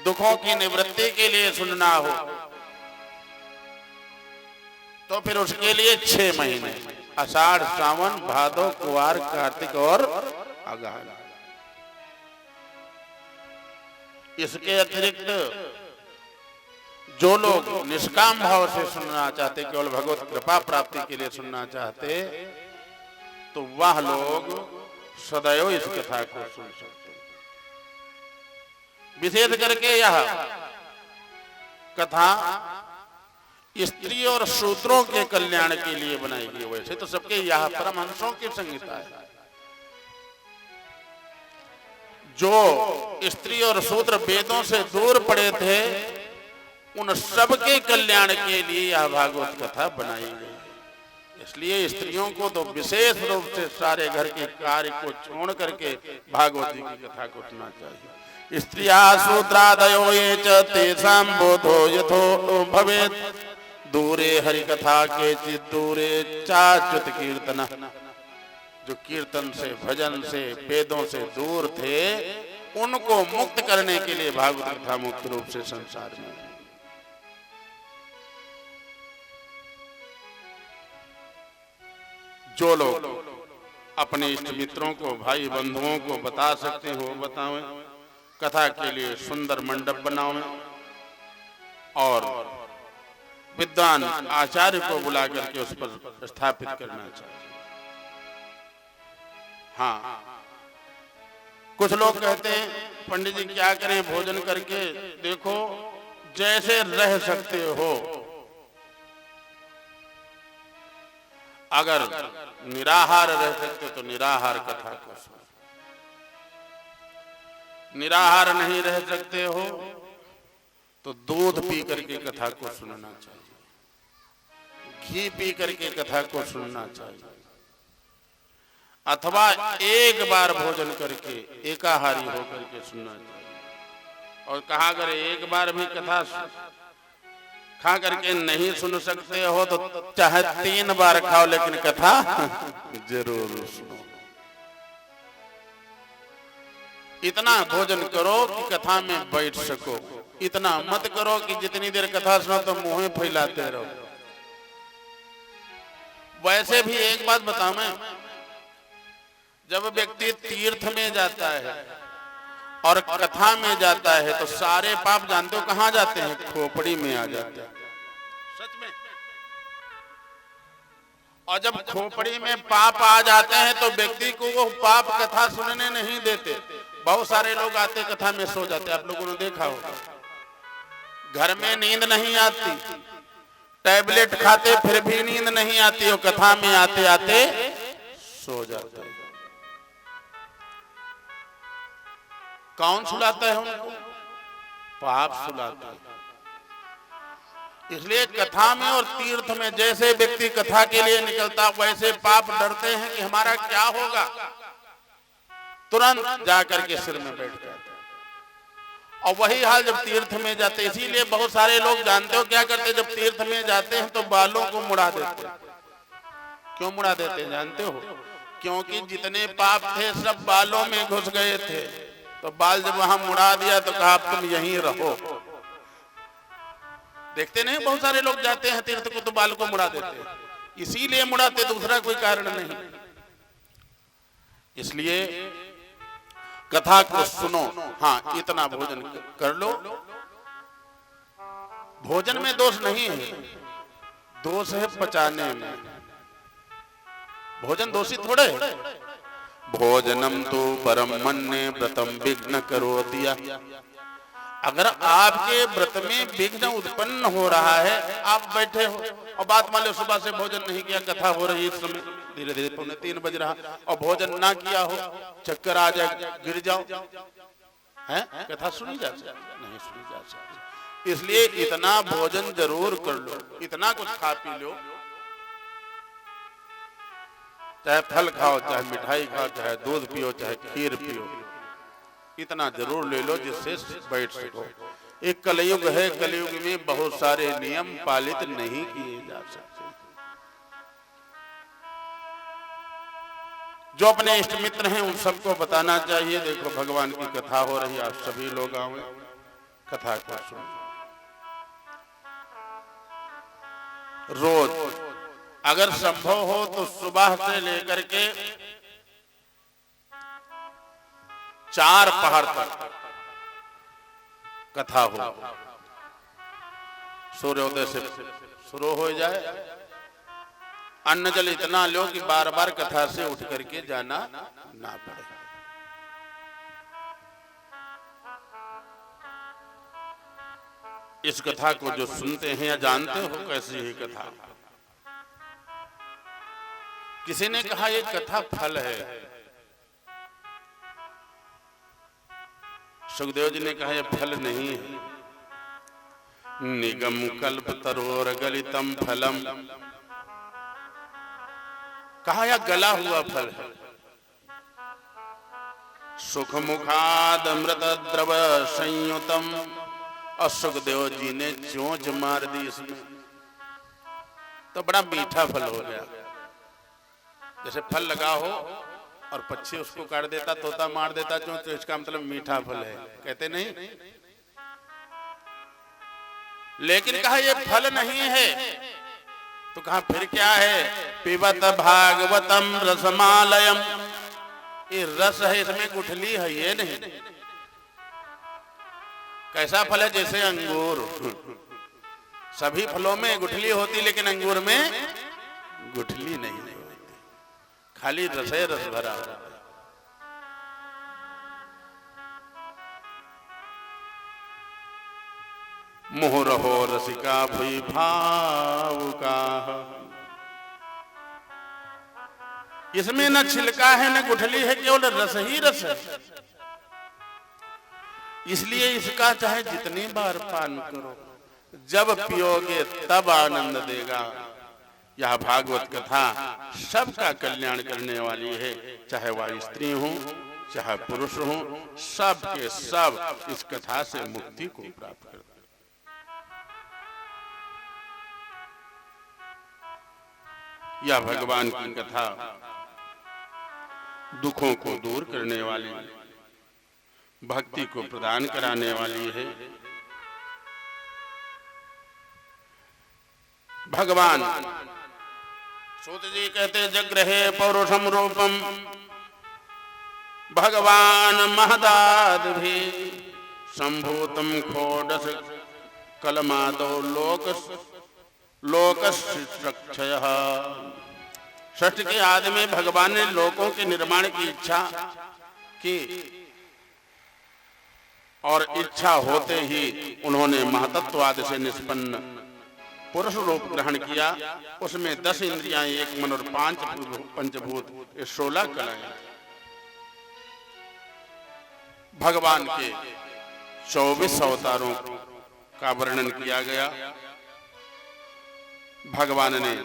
दुखों की निवृत्ति के लिए सुनना हो, तो फिर उसके लिए 6 महीने, आषाढ़, सावन, भादो, कुवार, कार्तिक और अगहन। इसके अतिरिक्त जो लोग निष्काम भाव से सुनना चाहते, केवल भगवत कृपा प्राप्ति के लिए सुनना चाहते, तो वह लोग सदैव इस कथा को सुन सकते। विशेष करके यह कथा स्त्री और शूद्रों के कल्याण के लिए बनाई गई। वैसे तो सबके यह परमहंसों की संहिता है। जो स्त्री और शूद्र वेदों से दूर पड़े थे, उन सबके कल्याण के लिए यह भागवत कथा बनाई गई। इसलिए स्त्रियों को तो विशेष रूप से सारे घर के कार्य को छोड़ करके भागवत जी की कथा को सुनना चाहिए। स्त्रिया शूद्रादयो ये च तेषां बोधो यथो भवेत्, दूरे हरि कथा के चित् दूरे चाच्युत कीर्तन। जो कीर्तन से, भजन से, वेदों से दूर थे, उनको मुक्त करने के लिए भागवत कथा मुक्त रूप से संसार में। जो लोग अपने इष्ट मित्रों को, भाई बंधुओं को बता सकते हो बतावें, कथा के लिए सुंदर मंडप बनावें और विद्वान आचार्य को बुला करके उस पर स्थापित करना चाहिए। हाँ, कुछ लोग कहते हैं पंडित जी क्या करें भोजन करके, देखो जैसे रह सकते हो। अगर निराहार रह सकते तो निराहार कथा को सुनो, निराहार नहीं रह सकते हो तो दूध पी करके कथा को सुनना चाहिए, घी पी करके कथा को सुनना चाहिए, अथवा एक बार भोजन करके एकाहारी होकर के सुनना चाहिए। और कहा अगर एक बार भी कथा खा करके नहीं सुन सकते हो तो चाहे 3 बार खाओ, लेकिन कथा जरूर सुनो। इतना भोजन करो कि कथा में बैठ सको, इतना मत करो कि जितनी देर कथा सुनो तो मुंह फैलाते रहो। वैसे भी एक बात बताऊं मैं, जब व्यक्ति तीर्थ में जाता है और कथा में जाता है तो सारे पाप जानते हो कहां जाते हैं? खोपड़ी में आ जाते हैं। सच में। और जब खोपड़ी में पाप आ जाते हैं तो व्यक्ति को वो पाप कथा सुनने नहीं देते। बहुत सारे लोग आते कथा में सो जाते, आप लोगों ने देखा होगा। घर में नींद नहीं आती, टैबलेट खाते फिर भी नींद नहीं आती, और कथा में आते आते सो जाते हैं। कौन सुलाता है उनको? पाप सुलाता है। इसलिए कथा में और तीर्थ में जैसे व्यक्ति कथा के लिए निकलता, वैसे पाप डरते हैं कि हमारा क्या होगा, तुरंत जाकर के सिर में बैठ जाते हैं। और वही हाल जब तीर्थ में जाते। इसीलिए बहुत सारे लोग जानते हो क्या करते, जब तीर्थ में जाते हैं तो बालों को मुड़ा देते। क्यों मुड़ा देते हैं जानते हो? क्योंकि जितने पाप थे सब बालों में घुस गए थे, तो बाल जब वहां मुड़ा दिया तो कहा तुम यहीं रहो। देखते नहीं बहुत सारे लोग जाते हैं तीर्थ को तो बाल को मुड़ा देते हैं, इसीलिए मुड़ाते, दूसरा कोई कारण नहीं। इसलिए कथा को सुनो। हाँ, इतना भोजन कर लो। भोजन में दोष नहीं है, दोष है पचाने में। भोजन दोषी थोड़े है। भोजनम तो परम मन्ये व्रतम विघ्न करोति। अगर आपके व्रत में विघ्न उत्पन्न हो रहा है, आप बैठे हो और बात मान लो सुबह से भोजन नहीं किया, कथा हो रही है इस समय, धीरे धीरे 2:45 बज रहा, और भोजन ना किया हो, चक्कर आ जाए, गिर जाओ, हैं? कथा सुनी जा सकती नहीं? सुनी जा सकती। इसलिए इतना भोजन जरूर कर लो, इतना कुछ खा पी लो, चाहे फल खाओ, चाहे मिठाई खाओ, चाहे दूध पियो, चाहे खीर पियो, इतना जरूर ले लो जिससे बैठ सको। एक कलयुग है, कलयुग में बहुत सारे नियम पालित नहीं किए जा सकते। जो अपने इष्ट मित्र हैं उन सबको बताना चाहिए, देखो भगवान की कथा हो रही है, आप सभी लोग आओ, कथा को सुनो। रोज अगर संभव हो तो सुबह से लेकर के 4 पहर तक कथा हो, सूर्योदय से शुरू हो जाए। अन्न जल इतना लो कि बार बार कथा से उठ करके जाना ना पड़े। इस कथा को जो सुनते हैं या जानते हो कैसी है कथा? किसी ने कहा ये कथा फल है, सुखदेव जी ने कहा यह फल नहीं है। निगम कल्प तरोर गलितम फलम, कहा यह गला हुआ फल है। सुख मुखाद अमृत द्रव संयुतम, और सुखदेव जी ने चोंच मार दी इसमें, तो बड़ा मीठा फल हो गया। जैसे फल लगा हो और पक्षी उसको काट देता, तोता मार देता चोंच, तो इसका मतलब मीठा फल है, कहते नहीं? लेकिन कहा ये फल नहीं है, तो कहा फिर क्या है? पिबत भागवतम रसमालयम, ये रस है, इसमें गुठली है, ये नहीं। कैसा फल है? जैसे अंगूर, सभी फलों में गुठली होती, लेकिन अंगूर में गुठली नहीं होती, खाली रस है, रस भरा है। मोह रहो रसिका भुई भावुका, इसमें न छिलका है न गुठली है, केवल रस ही रस है। इसलिए इसका चाहे जितनी बार पान करो, जब पियोगे तब आनंद देगा। यह भागवत कथा सबका कल्याण करने वाली है, चाहे वह स्त्री हो चाहे पुरुष हो, सब के सब इस कथा से मुक्ति को प्राप्त करते। यह भगवान की कथा दुखों को दूर करने वाली, भक्ति को प्रदान कराने वाली है। भगवान सूत जी कहते जग्रहे पौरुषम रूपम, भगवान महदाद भी संभूतम खोडस कलमादो लोकस्रक्षय। षष्ठ के आदि में भगवान ने लोकों के निर्माण की इच्छा की, और इच्छा होते ही उन्होंने महतत्वाद से निष्पन्न पुरुष रूप ग्रहण किया। उसमें 10 इंद्रियां, 1 मन और 5 पंचभूत, ये 16 कलाएं। भगवान के 24 अवतारों का वर्णन किया गया। भगवान ने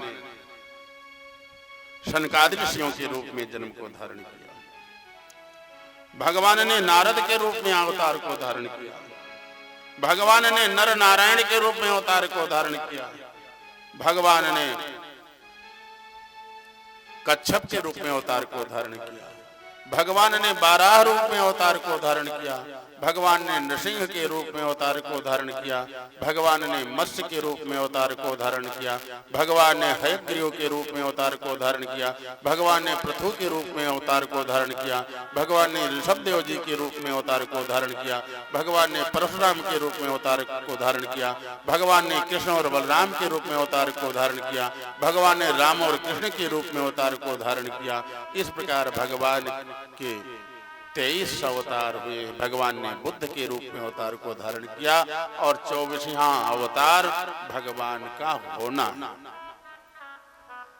शनकादिक ऋषियों के रूप में जन्म को धारण किया। भगवान ने नारद के रूप में अवतार को धारण किया। भगवान ने नर नारायण के रूप में अवतार को धारण किया। भगवान ने कच्छप के रूप में अवतार को धारण किया। भगवान ने 12 रूप में अवतार को धारण किया। भगवान ने नृसिंह के रूप में अवतार को धारण किया, भगवान ने मत्स्य के रूप में अवतार को धारण किया, भगवान ने हयग्रीव के रूप में अवतार को धारण किया, भगवान ने पृथु के रूप में अवतार को धारण किया, भगवान ने ऋषभदेव जी के रूप में अवतार को धारण किया, भगवान ने परशुराम के रूप में अवतार को धारण किया, भगवान ने कृष्ण और बलराम के रूप में अवतार को धारण किया, भगवान ने राम और कृष्ण के रूप में अवतार को धारण किया। इस प्रकार भगवान के 23 अवतार हुए। भगवान ने बुद्ध के रूप में अवतार को धारण किया और 24वां अवतार भगवान का होना।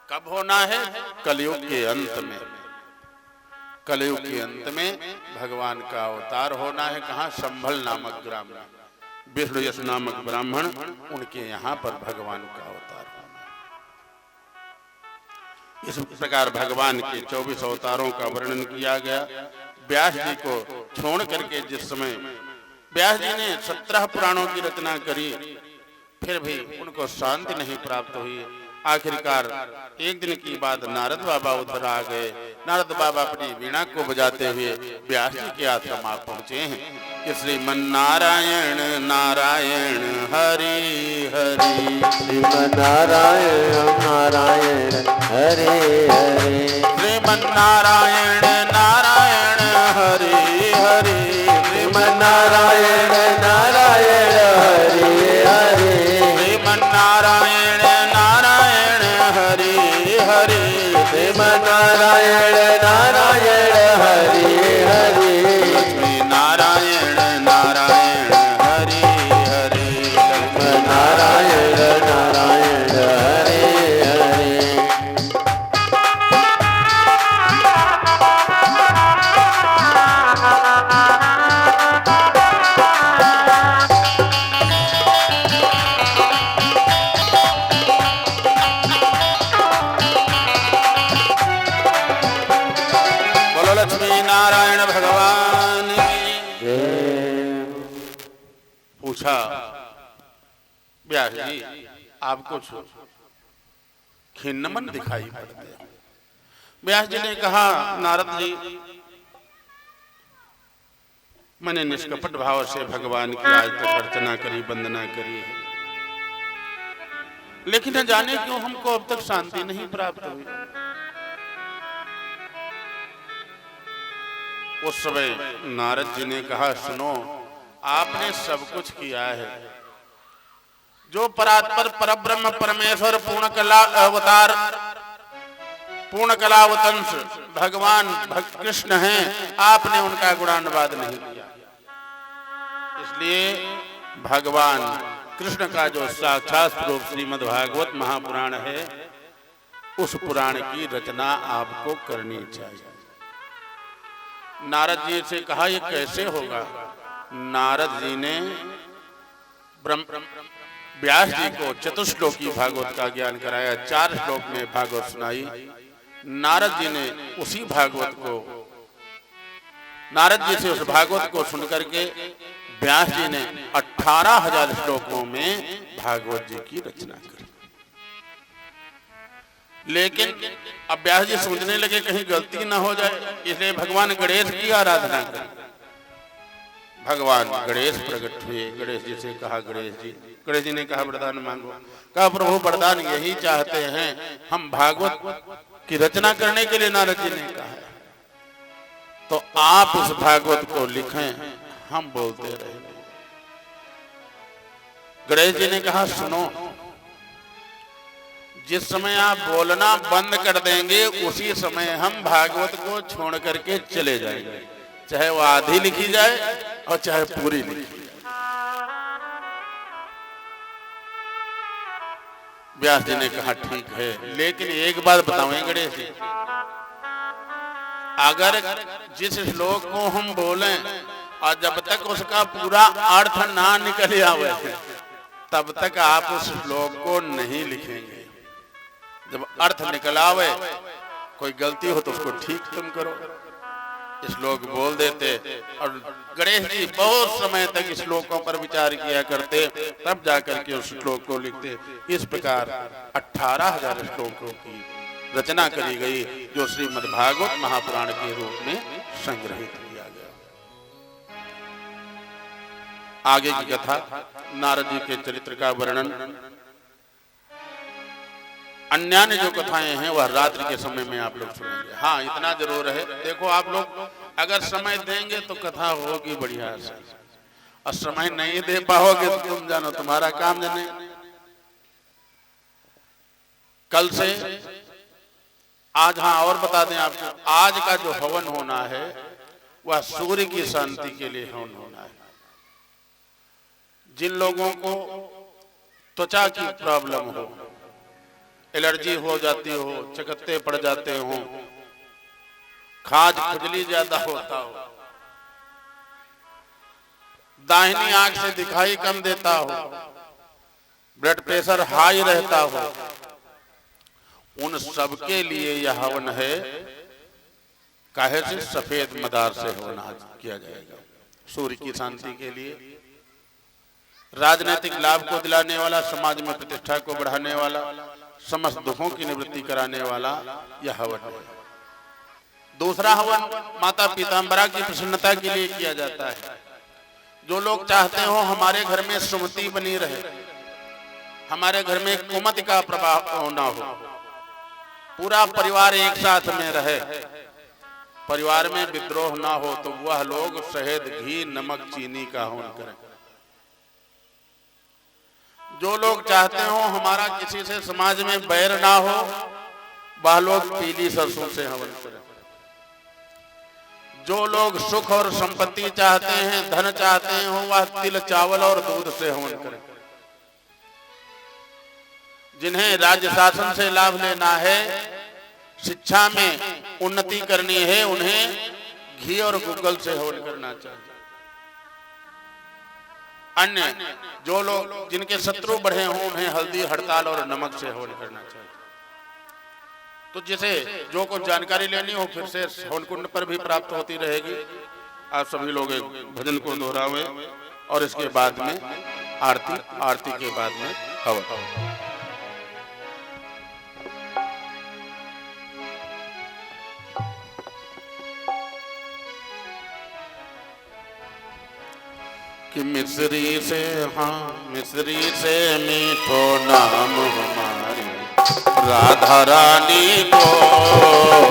कब होना है? कलयुग के अंत में। कलयुग के अंत में भगवान का अवतार होना है। कहाँ? संभल नामक ग्राम में विष्णु यश नामक ब्राह्मण, उनके यहाँ पर भगवान का अवतार होना। इस प्रकार भगवान के 24 अवतारों का वर्णन किया गया। व्यास जी को छोड़ करके जिस समय व्यास जी ने 17 पुराणों की रचना करी, फिर भी उनको शांति नहीं प्राप्त हुई। आखिरकार एक दिन की बात, नारद बाबा उधर आ गए। नारद बाबा अपनी वीणा को बजाते हुए व्यास जी के आश्रम आ पहुंचे हैं कि श्रीमन्नारायण नारायण हरि हरि, श्रीमन्नारायण नारायण हरे हरे, श्रीमन्नारायण नारायण हरि हरि, श्रीमन्नारायण नारायण हरे हरे, श्रीमन्नारायण नारायण हरि हरि, श्रीमन्नारायण नारायण हरे हरे, लक्ष्मी नारायण नारायण हरि हरि, नारायण नारायण हरे हरे। बोलो लक्ष्मी नारायण भगवान की। पूछा, व्यास जी आप कुछ खिन्न मन दिखाई पड़ते हैं। व्यास जी ने कहा, नारद जी मैंने निष्कपट भाव से भगवान की आज तक अर्चना करी, वंदना करी है, लेकिन न जाने क्यों हमको अब तक शांति नहीं प्राप्त हुई। उस समय नारद जी ने कहा, सुनो, आपने सब कुछ किया है। जो परात्पर परब्रह्म परमेश्वर पूर्ण कला अवतार, पूर्ण कलावतंस भगवान कृष्ण हैं, आपने उनका गुणानुवाद नहीं किया। इसलिए भगवान कृष्ण का जो साक्षात स्वरूप श्रीमद् भागवत महापुराण है, उस पुराण की रचना आपको करनी चाहिए। नारद जी से कहा, ये कैसे होगा? नारद जी ने व्यास जी को चतुश्लोकी भागवत का ज्ञान कराया, 4 श्लोक में भागवत सुनाई। नारद जी ने उसी भागवत को, नारद जी से उस भागवत को सुनकर के व्यास जी ने 18,000 श्लोकों में भागवत जी की रचना की। लेकिन अब व्यास जी सोचने लगे कहीं गलती ना हो जाए, इसलिए भगवान गणेश की आराधना करें। भगवान गणेश प्रकट हुए। गणेश जी से कहा, गणेश जी ने कहा, वरदान मांगो। कहा, प्रभु वरदान यही चाहते हैं, हम भागवत की रचना करने के लिए नारद जी ने कहा है, तो आप इस भागवत को लिखें, हम बोलते रहेंगे। गणेश जी ने कहा, सुनो, जिस समय आप बोलना बंद कर देंगे, उसी समय हम भागवत को छोड़ करके चले जाएंगे, चाहे वो आधी लिखी जाए और चाहे पूरी लिखी जाए। व्यास जी ने कहा, ठीक है, लेकिन एक बात बताओ गणेश जी, अगर जिस श्लोक को हम बोलें और जब तक उसका पूरा अर्थ ना निकल आवे, तब तक आप उस श्लोक को नहीं लिखेंगे। जब अर्थ निकल आवे, कोई गलती हो तो उसको ठीक तुम करो। श्लोक बोल देते और गणेश जी बहुत समय तक श्लोकों पर विचार किया करते, तब जाकर के उस श्लोक को लिखते। इस प्रकार 18,000 श्लोकों की रचना करी गई, जो श्रीमद् भागवत महापुराण के रूप में संग्रहित किया गया। आगे की कथा नारद जी के चरित्र का वर्णन, अन्य जो कथाएं हैं वह रात्रि के समय में आप लोग सुनेंगे। हाँ, इतना जरूर है, देखो आप लोग अगर समय देंगे तो कथा होगी बढ़िया से, और समय नहीं दे पाओगे तो तुम जानो तुम्हारा काम जाने। कल से आज, हाँ और बता दें आपको, आज का जो हवन होना है वह सूर्य की शांति के लिए हवन होना है। जिन लोगों को त्वचा की प्रॉब्लम हो, एलर्जी हो जाती हो, चकत्ते पड़ जाते हो, खाज खुजली ज्यादा होता हो, दाहिनी आंख से दिखाई कम देता हो, ब्लड प्रेशर हाई रहता हो, उन सबके लिए यह हवन है। काहे से? सफेद मदार से हवन आज किया जाएगा, सूर्य की शांति के लिए, राजनीतिक लाभ को दिलाने वाला, समाज में प्रतिष्ठा को बढ़ाने वाला, समस्त दुखों की निवृत्ति कराने वाला यह हवन है। दूसरा हवन माता पीताम्बरा की प्रसन्नता के लिए किया जाता है। जो लोग चाहते हो हमारे घर में सुमति बनी रहे, हमारे घर में कुमति का प्रभाव ना हो, पूरा परिवार एक साथ में रहे, परिवार में विद्रोह ना हो, तो वह लोग शहद, घी, नमक, चीनी का हवन करें। जो लोग चाहते हो हमारा किसी से समाज में बैर ना हो, वह लोग पीली सरसों से हवन करें। जो लोग सुख और संपत्ति चाहते हैं, धन चाहते हो, वह तिल, चावल और दूध से हवन करें। जिन्हें राज्य शासन से लाभ लेना है, शिक्षा में उन्नति करनी है, उन्हें घी और गुग्गल से हवन करना चाहिए। अन्य जो लोग जिनके शत्रु बढ़े हों, उन्हें हल्दी, हड़ताल और नमक से हवन करना चाहिए। तो जिसे जो कुछ जानकारी लेनी हो फिर से हवन कुंड पर भी प्राप्त होती रहेगी। आप सभी लोग एक भजन को दोहरावे और इसके बाद में आरती, आरती के बाद में हवन। कि मिस्री से, हाँ मिस्री से मीठो नाम हमारी राधा रानी को,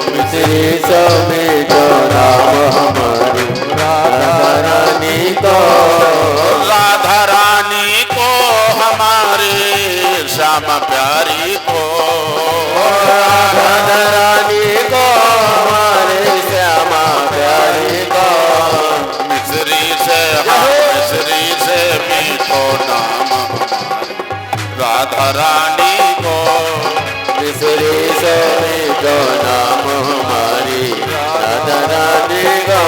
मिस्री से मीठो नाम हमारी राधा रानी को, राधा रानी को हमारे श्याम प्यारी को, राधा रानी को हमारे श्यामा प्यारी को, मिस्री से, हाँ मिस्री से मीठो नाम हमारी राधा रानी को, मिस्री से मीठो नाम हमारी राधा रानी को।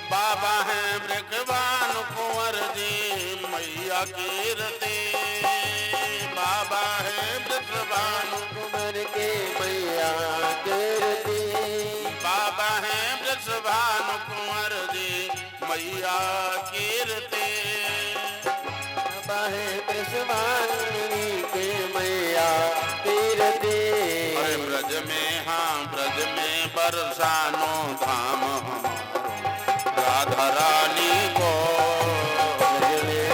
बाबा है ब्रजवान कुंवर जी मैया कीरते, बाबा है ब्रजवान कुंवर के मैया कीरती, बाबा है ब्रजवान कुंवर जी मैया कीरते, बाबा है ब्रजवानी के मैया कीरती। अरे ब्रज में, हाँ ब्रज में बरसानो धाम हमारो राधा रानी को, ब्रज में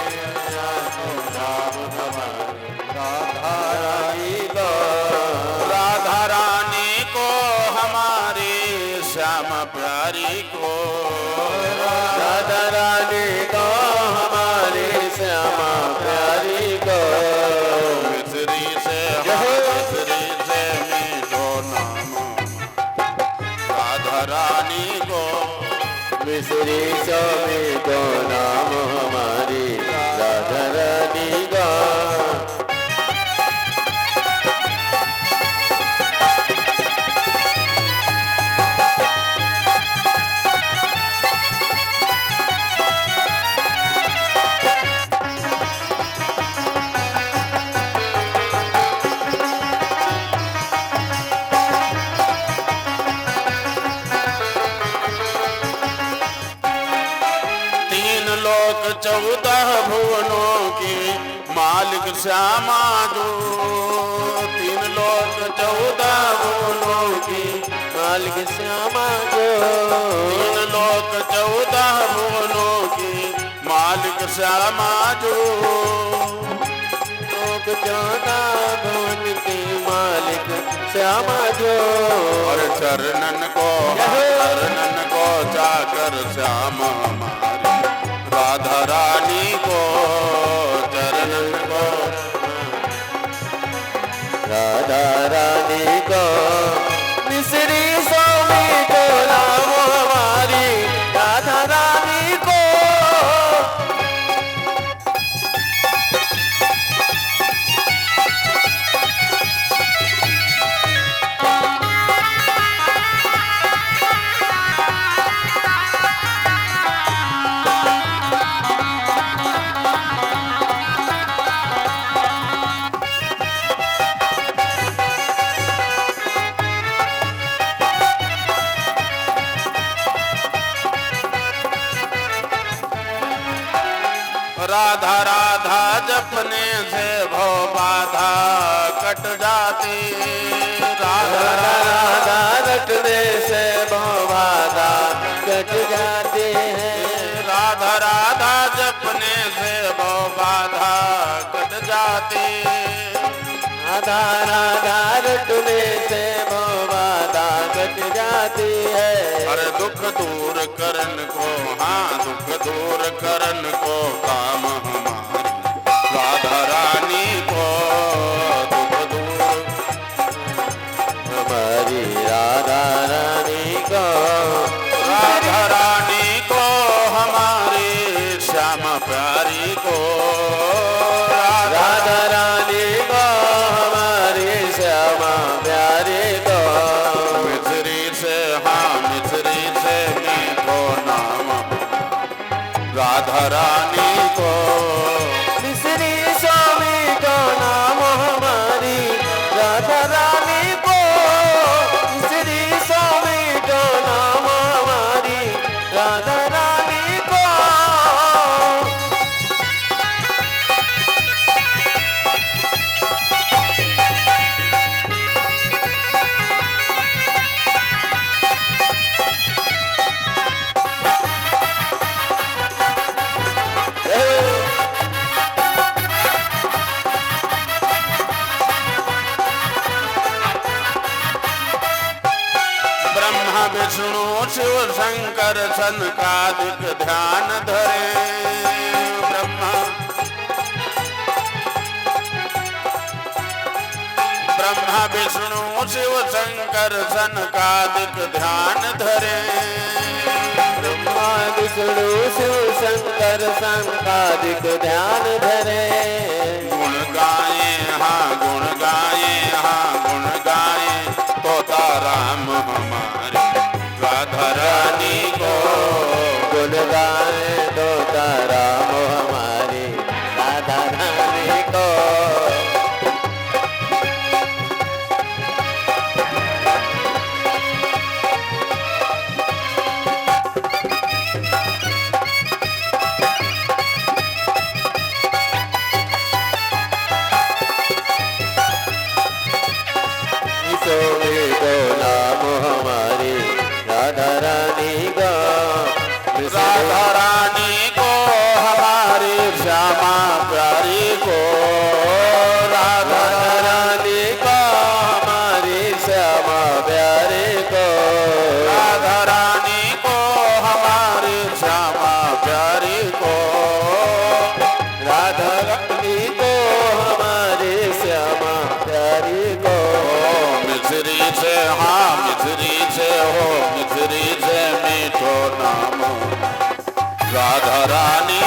धाम हमारे राधा रानी को, राधा रानी को हमारे श्याम प्यारी को, राधा रानी को हमारे श्यामा प्यारी को, मिस्री से, हाँ मिस्री से मीठो नाम राधा रानी को, मिस्री से मीठो नाम हमारी राधा रानी को। 14 भुवनों की मालिक श्यामा जो। 3 लोक 14 भुवनों की मालिक श्यामा जो। 3 लोक 14 भुवनों की मालिक श्यामा जो। लोक 14 भुवन की मालिक श्यामा जो। और चरणन को जाकर श्याम हमारी राधा रानी को। चरणन को राधा रानी को मिश्री स्वामी को लाओ हमारी राधा रानी को। राधा राधा जपने से भव बाधा कट जाती। राधा राधा रटने से भव बाधा कट जाती है। राधा राधा जपने से भव बाधा कट जाती। राधा राधा रटने से भव बाधा कट जाती है। अरे दुख दूर करन को, हाँ दुख दूर करन को काम हमारी राधा रानी को। दुख दूर हमारी राधा रानी को। राधा रानी को हमारी श्यामा प्यारी को। राधा रानी को हमारी श्यामा प्यारी को। मिश्री से, हाँ मिश्री से मीठो नाम राधा रानी को। मिश्री स्वामी को नाम हमारी राधा रानी को। मिश्री स्वामी को नाम हमारी राधा रानी को। ब्रह्मा विष्णु शिव शंकर सनकादिक ध्यान धरे। ब्रह्मा विष्णु शिव शंकर सनकादिक ध्यान धरे। ब्रह्मा विष्णु शिव शंकर संकादिक ध्यान धरे। गुण गाए, हाँ गुण गाए, हाँ गुण गाए तोता राम हमारी राधा रानी को। गुण गाए तोता राम हमारी राधा रानी को। सोमी को नाम हमारी राधा रानी को। राधा रानी को हमारी श्यामा प्यारी को। राधा रानी को हमारी श्यामा प्यारे को। राधा रानी को हमारी श्यामा प्यारी को। राधा रानी को हमारी श्यामा प्यारी को। मिश्री से, हाँ मिश्री से हो, मिश्री से मीठो नाम राधा रानी